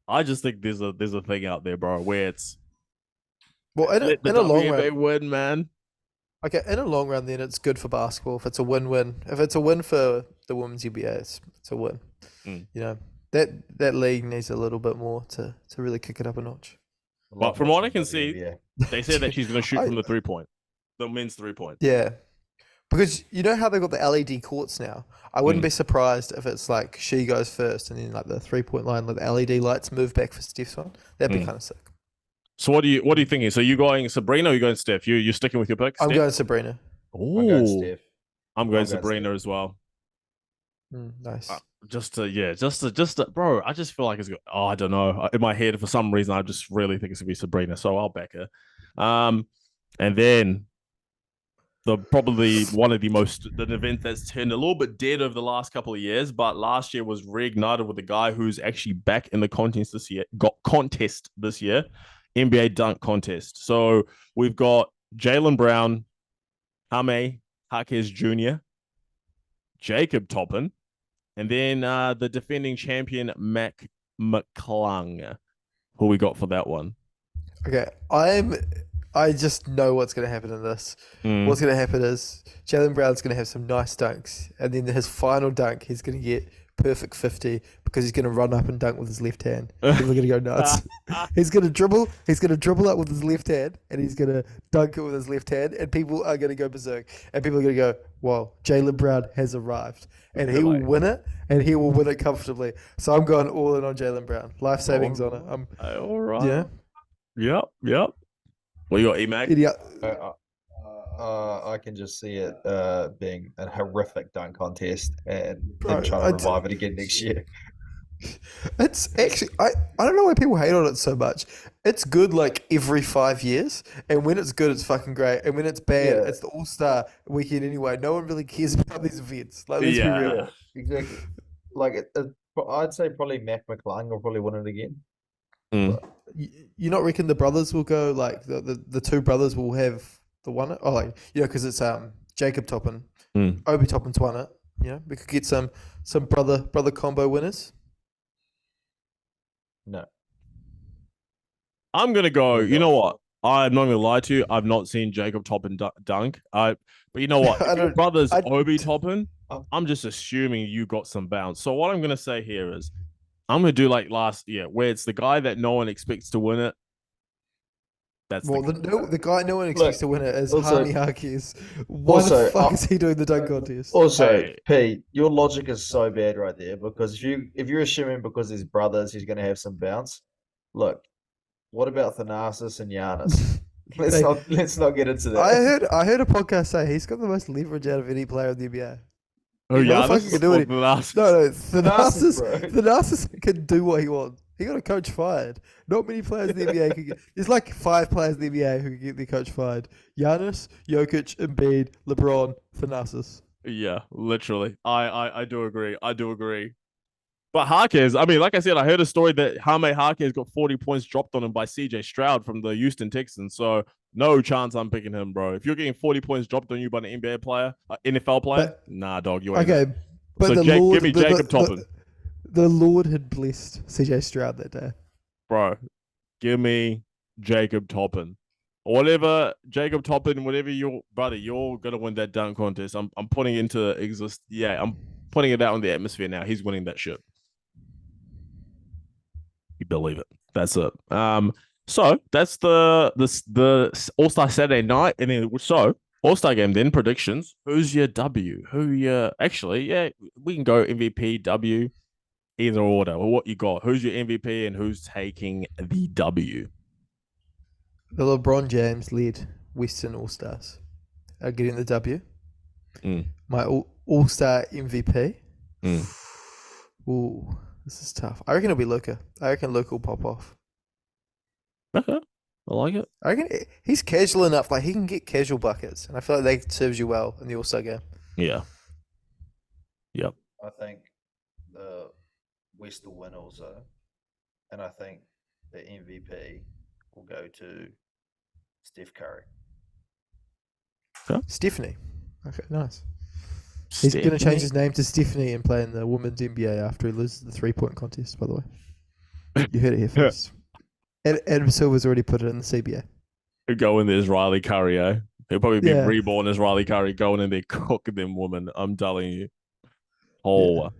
I just think there's a thing out there, bro, where it's in a long run, they win, man. Okay, in a long run, then it's good for basketball if it's a win-win. If it's a win for the women's NBA, it's a win. You know, that league needs a little bit more to really kick it up a notch. But from what I can see, they said that she's going to shoot from the 3-point, the men's 3-point. Yeah, because you know how they got the LED courts now. I wouldn't be surprised if it's like she goes first, and then like the 3-point line with the LED lights move back for Steph's one. That'd be kind of sick. So what are you thinking? So you going Sabrina or you going Steph? You're sticking with your pick? I'm going Sabrina. I'm going Steph. I'm going Sabrina as well. Nice. Just to, bro, I just feel like it's good. Oh, I don't know. In my head, for some reason, I just really think it's gonna be Sabrina. So I'll back her. And then probably one of the event that's turned a little bit dead over the last couple of years, but last year was reignited with a guy who's actually back in the contest this year. NBA dunk contest. So we've got Jaylen Brown, Jaime Jaquez Jr., Jacob Toppin, and then the defending champion Mac McClung. Who we got for that one? Okay, I just know what's going to happen in this. What's going to happen is Jaylen Brown's going to have some nice dunks, and then his final dunk, he's going to get perfect 50 because he's going to run up and dunk with his left hand. People are going to go nuts. He's going to dribble up with his left hand, and he's going to dunk it with his left hand, and people are going to go berserk. And people are going to go, wow, Jaylen Brown has arrived. And he will win it, and he will win it comfortably. So I'm going all in on Jaylen Brown. Life savings on it. All right. Yeah. Yep. What you got, E-Mac? I can just see it being a horrific dunk contest and Bro, them trying to revive it again next year. It's actually I don't know why people hate on it so much. It's good like every 5 years, and when it's good, it's fucking great, and when it's bad, Yeah. it's the All Star weekend anyway. No one really cares about these events. Like, let's be real. Yeah, exactly. Like I'd say probably Mac McClung will probably win it again. Mm. You not reckon the brothers will go like the two brothers will have the one? Oh, like because it's Jacob Toppin, Mm. Obi Toppin's won it. We could get some brother combo winners. No. I'm gonna go. Oh, You know God. what? I'm not gonna lie to you. I've not seen Jacob Toppin dunk. But you know what? I If your don't- brother's I- Obi Toppin, Oh. I'm just assuming you got some bounce. So what I'm gonna say here is, I'm gonna do like last year, where it's the guy that no one expects to win it. That's Well, the guy no one expects to win it is also- Hani Harkis. Why the also, fuck is he doing the dunk contest? Also, Hey. P, your logic is so bad right there because if you're assuming because he's brothers he's going to have some bounce, look, what about Thanasis and Giannis? Let's not get into that. I heard a podcast say he's got the most leverage out of any player in the NBA. Oh yeah, Motherfucker can do it. No, Thanasis, bro. Thanasis can do what he wants. He got a coach fired. Not many players in the NBA can get. There's like 5 players in the NBA who can get their coach fired. Giannis, Jokic, Embiid, LeBron, Thanasis. Yeah, literally. I do agree. I do agree. But Harkes, I mean, like I said, I heard a story that Jaime Harkes got 40 points dropped on him by CJ Stroud from the Houston Texans. So no chance I'm picking him, bro. If you're getting 40 points dropped on you by an NBA player, NFL player, nah, dog, you ain't. Okay, but So the Jake, Lord, give me Jacob Toppin, the Lord had blessed CJ Stroud that day. bro. Give me Jacob Toppin. Whatever, Jacob Toppin, whatever you're gonna win that dunk contest. I'm putting it into exist. Yeah, I'm putting it out in the atmosphere now. He's winning that shit. You believe it. That's it. So that's the All-Star Saturday night, and then All-Star game. Then predictions. Who's your W? We can go MVP, W, either order. Or what you got? Who's your MVP and who's taking the W? The LeBron James led Western All Stars are getting the W. My All Star MVP. Ooh, this is tough. I reckon it'll be Luka. I reckon Luka will pop off. Okay, I like it. I reckon he's casual enough. Like he can get casual buckets, and I feel like that serves you well in the All Star game. Yeah. Yep. I think the West will win also, and I think the MVP will go to Steph Curry. Stephanie. Okay, nice. He's going to change his name to Stephanie and play in the women's NBA after he loses the 3-point contest, by the way. You heard it here first. Adam Silver's already put it in the CBA. Go in there as Riley Curry, eh? He'll probably be Yeah. reborn as Riley Curry, going in there cooking them women. I'm telling you. Oh.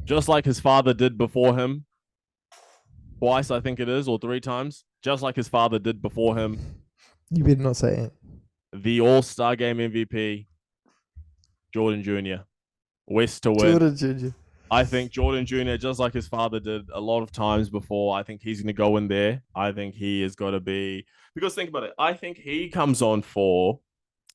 Just like his father did before him. Twice, I think it is, or 3 times. Just like his father did before him. You better not say it. The All-Star Game MVP, Jordan Jr. West to win. Jordan Jr. I think Jordan Jr., just like his father did a lot of times before, I think he's going to go in there. I think he is going to be... Because think about it. I think he comes on for...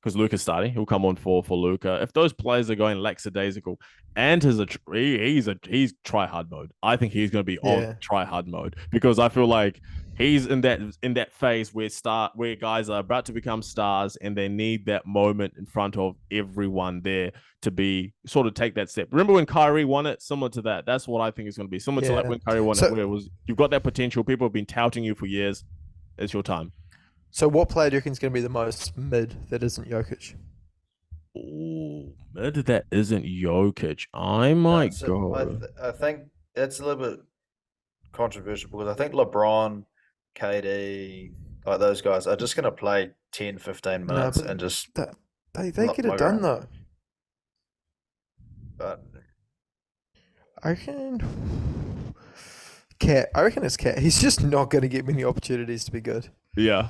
Because Luka's starting. He'll come on for Luka. If those players are going lackadaisical and he's try-hard mode, I think he's going to be on try-hard mode. Because I feel like he's in that phase where guys are about to become stars and they need that moment in front of everyone there to be sort of take that step. Remember when Kyrie won it? Similar to that. That's what I think it's going to be. Similar to like when Kyrie won it, where it was you've got that potential. People have been touting you for years. It's your time. So what player do you reckon is going to be the most mid that isn't Jokic? Oh, mid that isn't Jokic. I might go. I think that's a little bit controversial because I think LeBron, KD, like those guys are just going to play 10, 15 minutes and just... They get it done, though. But I reckon... Cat. I reckon it's Cat. He's just not going to get many opportunities to be good. Yeah,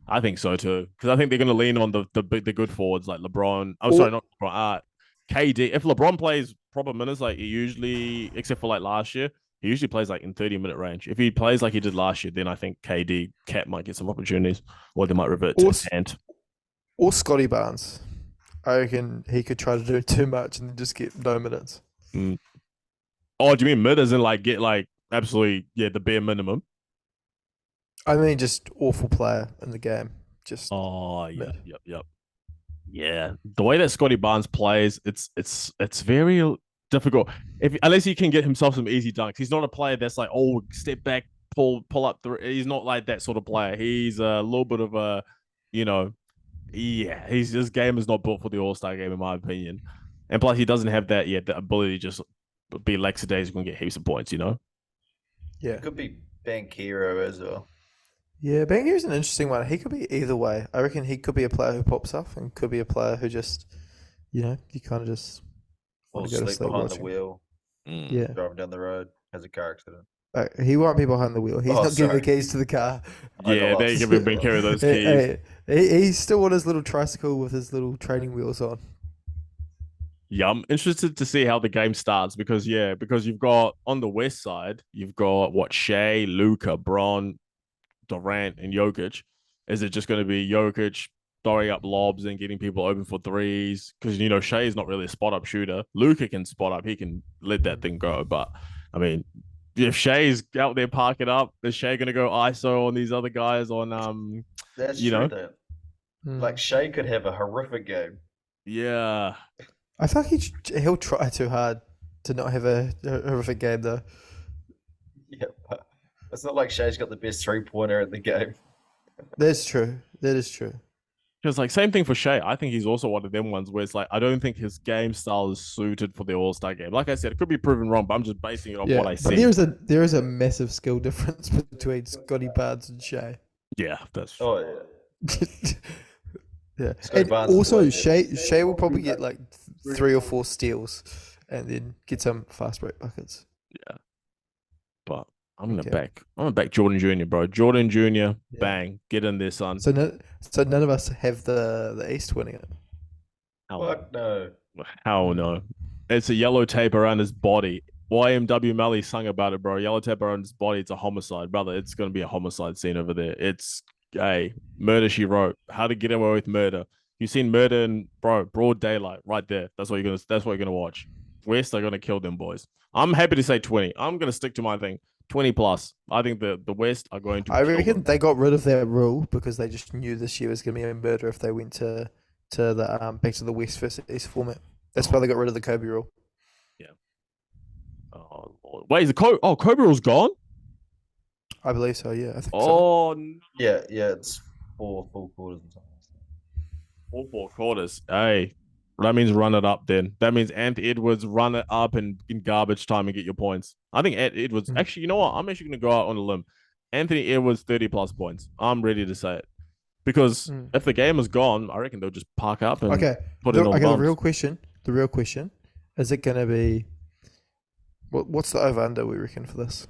I think so too. Because I think they're going to lean on the good forwards like LeBron. Sorry, not LeBron. KD. If LeBron plays proper minutes like he usually, except for like last year, he usually plays like in 30-minute range. If he plays like he did last year, then I think Cat might get some opportunities, or they might revert to Ant. Or Scotty Barnes. I reckon he could try to do too much and just get no minutes. Mm. Oh, do you mean mid as in like get like absolutely the bare minimum? I mean, just awful player in the game. Just Yep. Yeah, the way that Scotty Barnes plays, it's very difficult. Unless he can get himself some easy dunks, he's not a player that's like, oh, step back, pull up. He's not like that sort of player. He's a little bit of a, his game is not built for the All-Star game in my opinion, and plus he doesn't have that the ability to just be lackadaisical and get heaps of points. Yeah, it could be Bankero as well. Yeah, Bangero's an interesting one. He could be either way. I reckon he could be a player who pops up and could be a player who just, you kind of just want to go to sleep behind the wheel. Yeah, driving down the road has a car accident. He won't be behind the wheel. He's not getting the keys to the car. Yeah, they give him Bankero those keys. He's still on his little tricycle with his little training wheels on. Yeah, I'm interested to see how the game starts because you've got on the west side, you've got Shea, Luka, Bron, Durant, and Jokic. Is it just going to be Jokic throwing up lobs and getting people open for threes? Because Shea is not really a spot up shooter. Luka can spot up; he can let that thing go. But I mean, if Shea's out there parking up, is Shea going to go ISO on these other guys? That's true. Though. Like Shea could have a horrific game. Yeah, I feel like he'll try too hard to not have a horrific game though. Yeah, but it's not like Shea's got the best 3-pointer in the game. That's true. That is true. Because same thing for Shea. I think he's also one of them ones where it's like I don't think his game style is suited for the All-Star game. Like I said, it could be proven wrong, but I'm just basing it on what I see. There is a massive skill difference between Scotty Barnes and Shea. Yeah, that's. Oh yeah. Yeah, and also Shea will probably get like 3 or 4 steals, and then get some fast break buckets. Yeah, but I'm gonna back Jordan Jr., bro. Jordan Jr. Bang, get in there, son. So none of us have the East winning it. What? No. Hell no. It's a yellow tape around his body. YMW Melly sung about it, bro. Yellow tape around his body. It's a homicide, brother. It's gonna be a homicide scene over there. It's murder she wrote. How to get away with murder. You've seen murder in broad daylight right there. That's what you're gonna watch. West are gonna kill them boys. I'm happy to say 20. I'm gonna stick to my thing. 20 plus. I think the West are going to. I reckon they got rid of that rule because they just knew this year was gonna be a murder if they went to the back to the West versus East format. That's why they got rid of the Kobe rule. Yeah. Oh Lord. Wait, is the Kobe rule's gone? I believe so. Yeah, I think so. No. Yeah. It's 4 full quarters and something. 4 quarters. Hey, that means run it up. Then that means Anthony Edwards run it up in garbage time and get your points. I think Edwards. Actually, you know what? I'm actually going to go out on a limb. Anthony Edwards 30 plus points. I'm ready to say it because if the game is gone, I reckon they'll just park up and put it on. The real question is: it going to be what's the over under we reckon for this?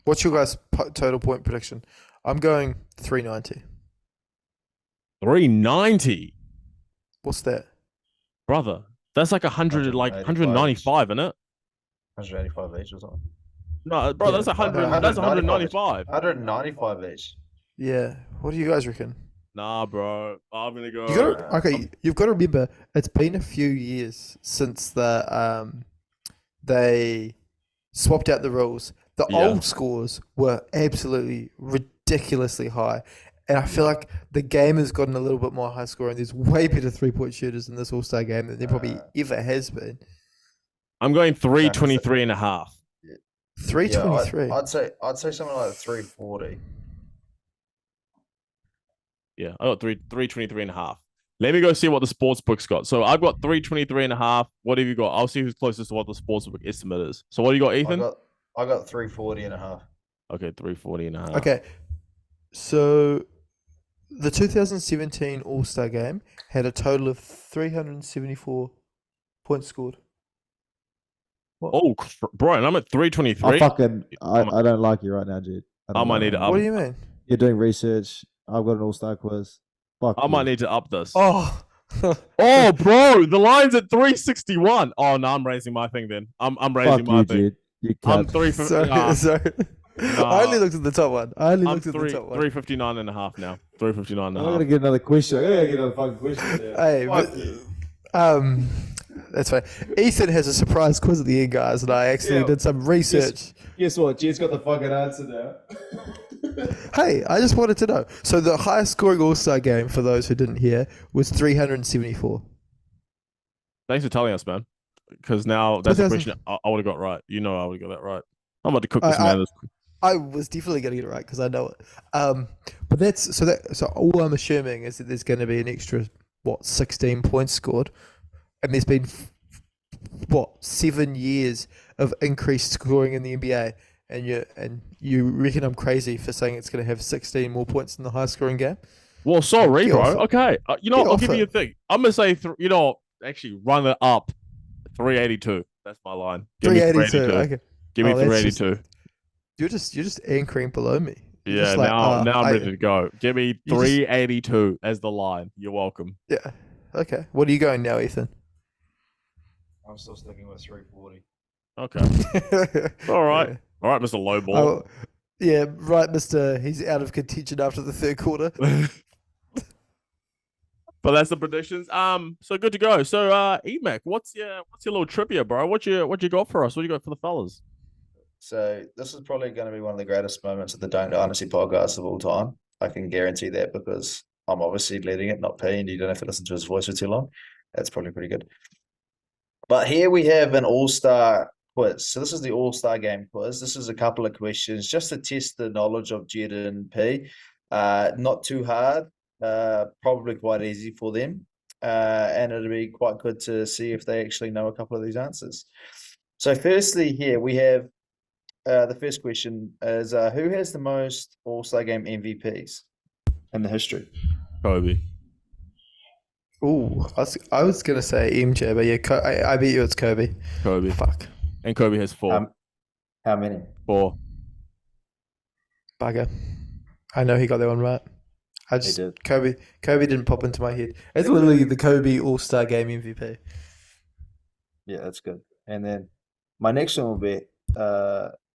What's your guys' total point prediction? I'm going 390. 390. What's that, brother? That's like 100, like 195, isn't it? 185 each or something. No, bro, that's 100. That's 195. 195 each. Yeah. What do you guys reckon? Nah, bro. I'm gonna go. You've got to remember, it's been a few years since they swapped out the rules. The old scores were absolutely ridiculously high. And I feel like the game has gotten a little bit more high scoring. There's way better 3-point shooters in this All-Star game than there probably ever has been. I'm going 323 and a half. 323. I'd say something like 340. Yeah, I got 323 and a half. Let me go see what the sports book's got. So I've got 323 and a half. What have you got? I'll see who's closest to what the sports book estimate is. So what do you got, Ethan? I got 340 and a half. Okay, 340 and a half. Okay. So the 2017 All-Star game had a total of 374 points scored. What? Oh, Brian, I'm at 323. I don't like you right now, dude. I might need to up. What do you mean? You're doing research. I've got an All-Star quiz. I might need to up this. Oh. Oh, bro, the line's at 361. Oh no, I'm raising my thing then. I'm raising my thing. Dude. I'm 350. Sorry. I only looked at the top one. I'm 359 and a half now. 359 I'm and not a gonna half. get another question. I'm gonna get another fucking question. Now. Hey, Fuck but, you. that's fine. Ethan has a surprise quiz at the end, guys, and I actually did some research. Guess what? Jed's got the fucking answer now. Hey, I just wanted to know. So the highest scoring All-Star game, for those who didn't hear, was 374. Thanks for telling us, man. Because now that's a 2000 question I would have got right. You know I would have got that right. I'm about to cook this man. I was definitely going to get it right because I know it. But so all I'm assuming is that there's going to be an extra 16 points scored, and there's been 7 years of increased scoring in the NBA, and you reckon I'm crazy for saying it's going to have 16 more points in the high scoring game? Well, sorry, Get bro. off it. Okay, I'll off give you a it. thing. I'm gonna say, actually run it up. 382. That's my line. Give me 382. Okay. Give me Oh, that's 382. You're just anchoring below me. You're Yeah, just like, now I'm ready to go. Give me You just- 382 as the line. You're welcome. Yeah. Okay. What are you going now, Ethan? I'm still sticking with 340. Okay. All right. Yeah. All right, Mr. Lowball. Oh, yeah, right, Mister. He's out of contention after the third quarter. But that's the predictions. So good to go. So Emac, what's your little trivia, bro? What you got for us? What you got for the fellas? So this is probably going to be one of the greatest moments of the Dunk Dynasty podcast of all time. I can guarantee that because I'm obviously leading it, not P, and you don't have to listen to his voice for too long. That's probably pretty good. But here we have an all-star quiz. So this is the all-star game quiz. This is a couple of questions just to test the knowledge of Jed and P. Not too hard. Probably quite easy for them. And it'll be quite good to see if they actually know a couple of these answers. So firstly here we have the first question is who has the most All-Star Game MVPs in the history? Kobe. Ooh, I was gonna say MJ, but yeah, I bet you it's Kobe. Kobe. Fuck, And Kobe has 4. How many? 4. bugger. I know he got that one right. I just Kobe didn't pop into my head. It's literally the Kobe All-Star Game MVP. Yeah, that's good. And then my next one will be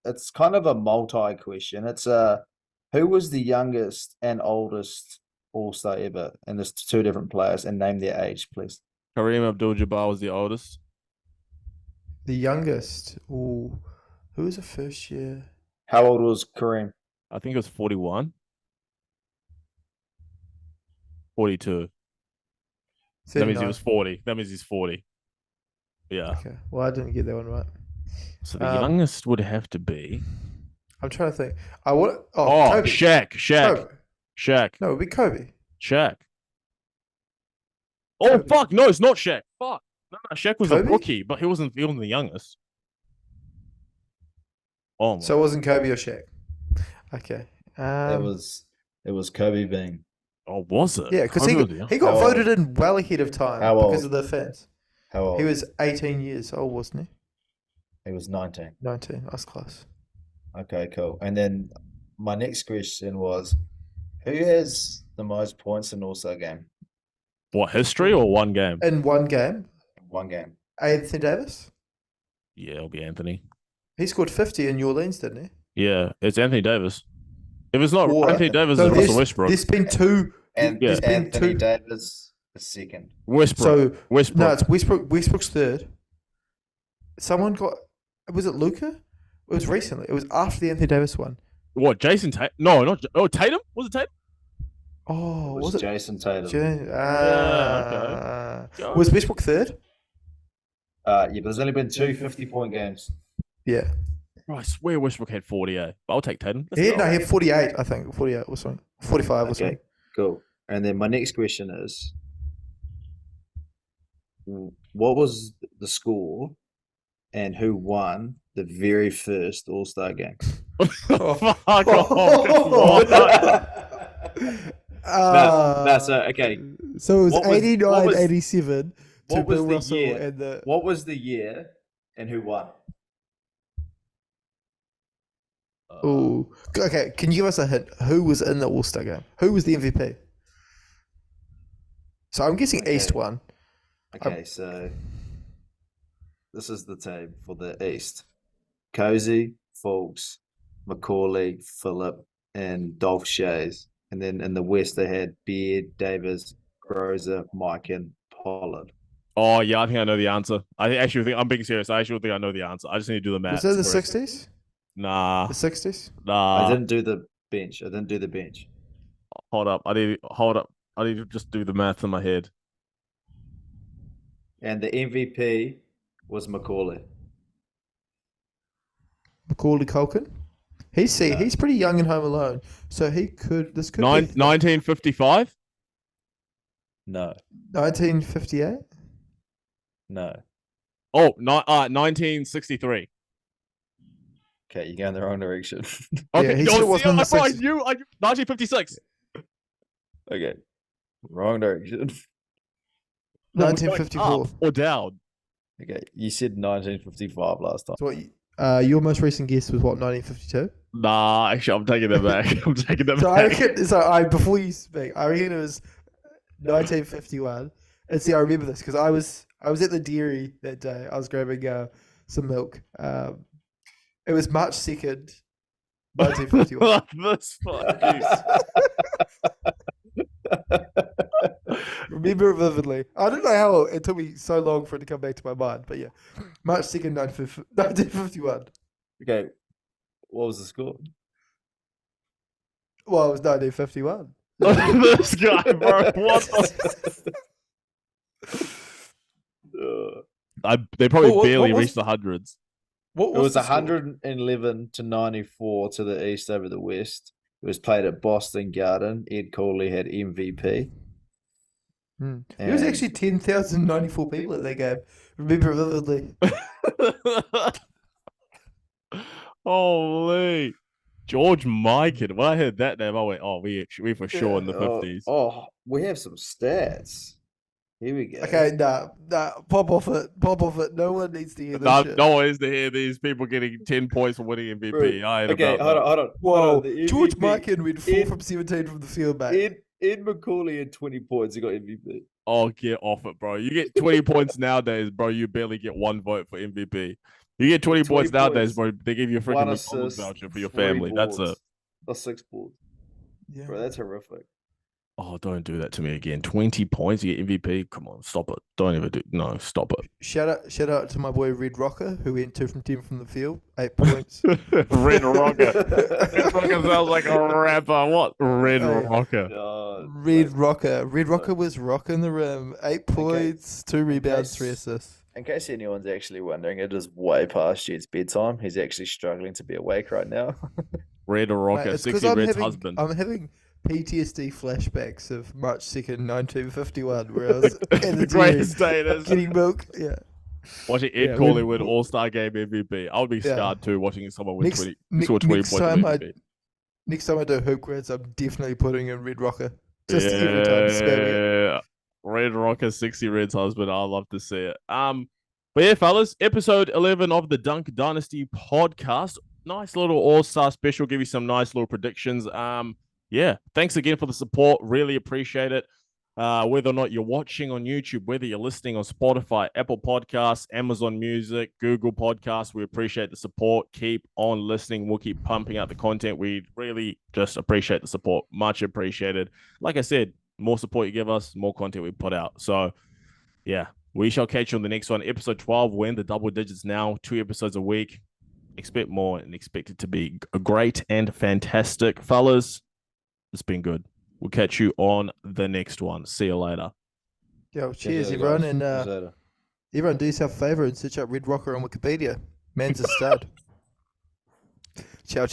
it's kind of a multi question. It's who was the youngest and oldest All-Star ever? And there's 2 different players, and name their age, please. Kareem Abdul-Jabbar was the oldest. The youngest. Ooh, who was the first year? How old was Kareem? I think it was 41. 42. That means he 39. was 40. That means he's 40. Yeah. Okay. Well, I didn't get that one right. So the youngest would have to be. I'm trying to think. I want. Oh, Kobe. Shaq. Kobe. Shaq. No, it'd be Kobe. Shaq. Oh, Kobe. fuck. No, it's not Shaq. Fuck. No, Shaq was Kobe? a rookie, but he wasn't the youngest. Oh, my. So it wasn't Kobe or Shaq. Okay. It was Kobe Bean. Oh, was it? Yeah, because Kobe was the young- he got How old? voted in well ahead of time How because old? of the fans. How old? He was 18 years old, wasn't he? He was 19. 19. That's close. Okay, cool. And then my next question was, who has the most points in All-Star Game? What, history or one game? In one game, One game. Anthony Davis. Yeah, it'll be Anthony. He scored 50 in New Orleans, didn't he? Yeah, it's Anthony Davis. If it's not Or- Anthony Davis, No, it's Russell Westbrook. There's been 2. And Yeah. There's been Anthony 2. Davis is second. Westbrook. So Westbrook. no, it's Westbrook. Westbrook's third. Someone got. Was it Luca? It was recently. It was after the Anthony Davis one. What, Jason Tatum? No, not Tatum? Was it Tatum? Oh, It was was it? Jason Tatum. Go. Was Westbrook third? Yeah, but there's only been 2 50-point games. Yeah. Oh, I swear Westbrook had 48. But I'll take Tatum. Let's He had, go. no, he had 48, I think. 48 or something. 45 or Okay, something. cool. And then my next question is, what was the score and who won the very first All-Star Game? Fuck off. That's okay. So it was What was- 89, what was- 87 to what was Bill the Russell year? and the. What was the year and who won? Ooh. Okay, can you give us a hint? Who was in the All-Star game? Who was the MVP? So I'm guessing Okay. East won. Okay, so this is the team for the East. Cozy, Fulks, Macaulay, Phillip, and Dolph Shays. And then in the West, they had Beard, Davis, Groza, Mike, and Pollard. Oh yeah, I think I know the answer. I actually think I'm being serious. I actually think I know the answer. I just need to do the math. Was that the 60s? Nah, The 60s? I nah. didn't do the bench. Hold up. I need to just do the math in my head. And the MVP was Macaulay. Macaulay Culkin? He's pretty young in Home Alone, so this could be 1955. No, 1958. no. Oh, 1963. Okay, you're going the wrong direction. Okay, he still wasn't in the 60s. 1956. Okay, wrong direction. 1954. Up or down? Okay, you said 1955 last time. So what? Your most recent guess was what? 1952. Nah, actually, I'm taking that back. I'm taking that So I back. reckon. Before you speak, I reckon it was 1951. And see, I remember this because I was at the dairy that day. I was grabbing some milk. It was March 2nd, 1951. This fucking. Remember it vividly. I don't know how it took me so long for it to come back to my mind, but yeah, March 2nd, 1951. Okay, what was the score? Well, it was 1951. This guy, bro. What the? They probably barely reached the hundreds. It was 111 to 94 to the east over the west. It was played at Boston Garden. Ed Cooley had MVP. It was actually 10,094 people at that game. Remember vividly. Holy. George Mikan. When I heard that name, I went, oh, we for sure in the 50s. Oh, we have some stats. Here we go. Okay, nah, pop off it. No one needs to hear this shit. No one needs to hear these people getting 10 points for winning MVP. Bro, I ain't okay, about hold on. Whoa, The George MVP Mikan went 4 from 17 from the field, mate. Ed Macaulay had 20 points. He got MVP. Oh, get off it, bro. You get 20 points nowadays, bro. You barely get one vote for MVP. You get 20 points nowadays, bro. They give you a freaking McDonald's voucher for your family. That's it. Or 6 boards. Yeah. Bro, that's horrific. Oh, don't do that to me again. 20 points, you get MVP. Come on, stop it. Don't ever do. No, stop it. Shout out to my boy Red Rocker, who went 2 from 10 from the field, 8 points. Red Rocker. Red Rocker sounds like a rapper. What? Red Rocker. Red Rocker was rocking the rim. 8 points, 2 rebounds, 3 assists. In case anyone's actually wondering, it is way past Jed's bedtime. He's actually struggling to be awake right now. Red Rocker, 60 Red's husband. I'm having PTSD flashbacks of March 2nd, 1951, where I was in the greatest day getting milk. Yeah. Watching Ed Cooley win All-Star Game MVP. I would be scarred too watching someone win 20 points MVP. Next time I do hoop grids, I'm definitely putting in Red Rocker. Just every time spamming it. Red Rocker, 60 Red's husband. I love to see it. But yeah, fellas, episode 11 of the Dunk Dynasty Podcast. Nice little All-Star special. Give you some nice little predictions. Yeah, thanks again for the support. Really appreciate it. Whether or not you're watching on YouTube, whether you're listening on Spotify, Apple Podcasts, Amazon Music, Google Podcasts, we appreciate the support. Keep on listening. We'll keep pumping out the content. We really just appreciate the support. Much appreciated. Like I said, more support you give us, more content we put out. So, yeah, we shall catch you on the next one. Episode 12, we're in the double digits now, 2 episodes a week. Expect more and expect it to be great and fantastic. Fellas, it's been good. We'll catch you on the next one. See you later. Yo, cheers, everyone. And everyone, do yourself a favor and search up Red Rocker on Wikipedia. Man's a stud. Ciao.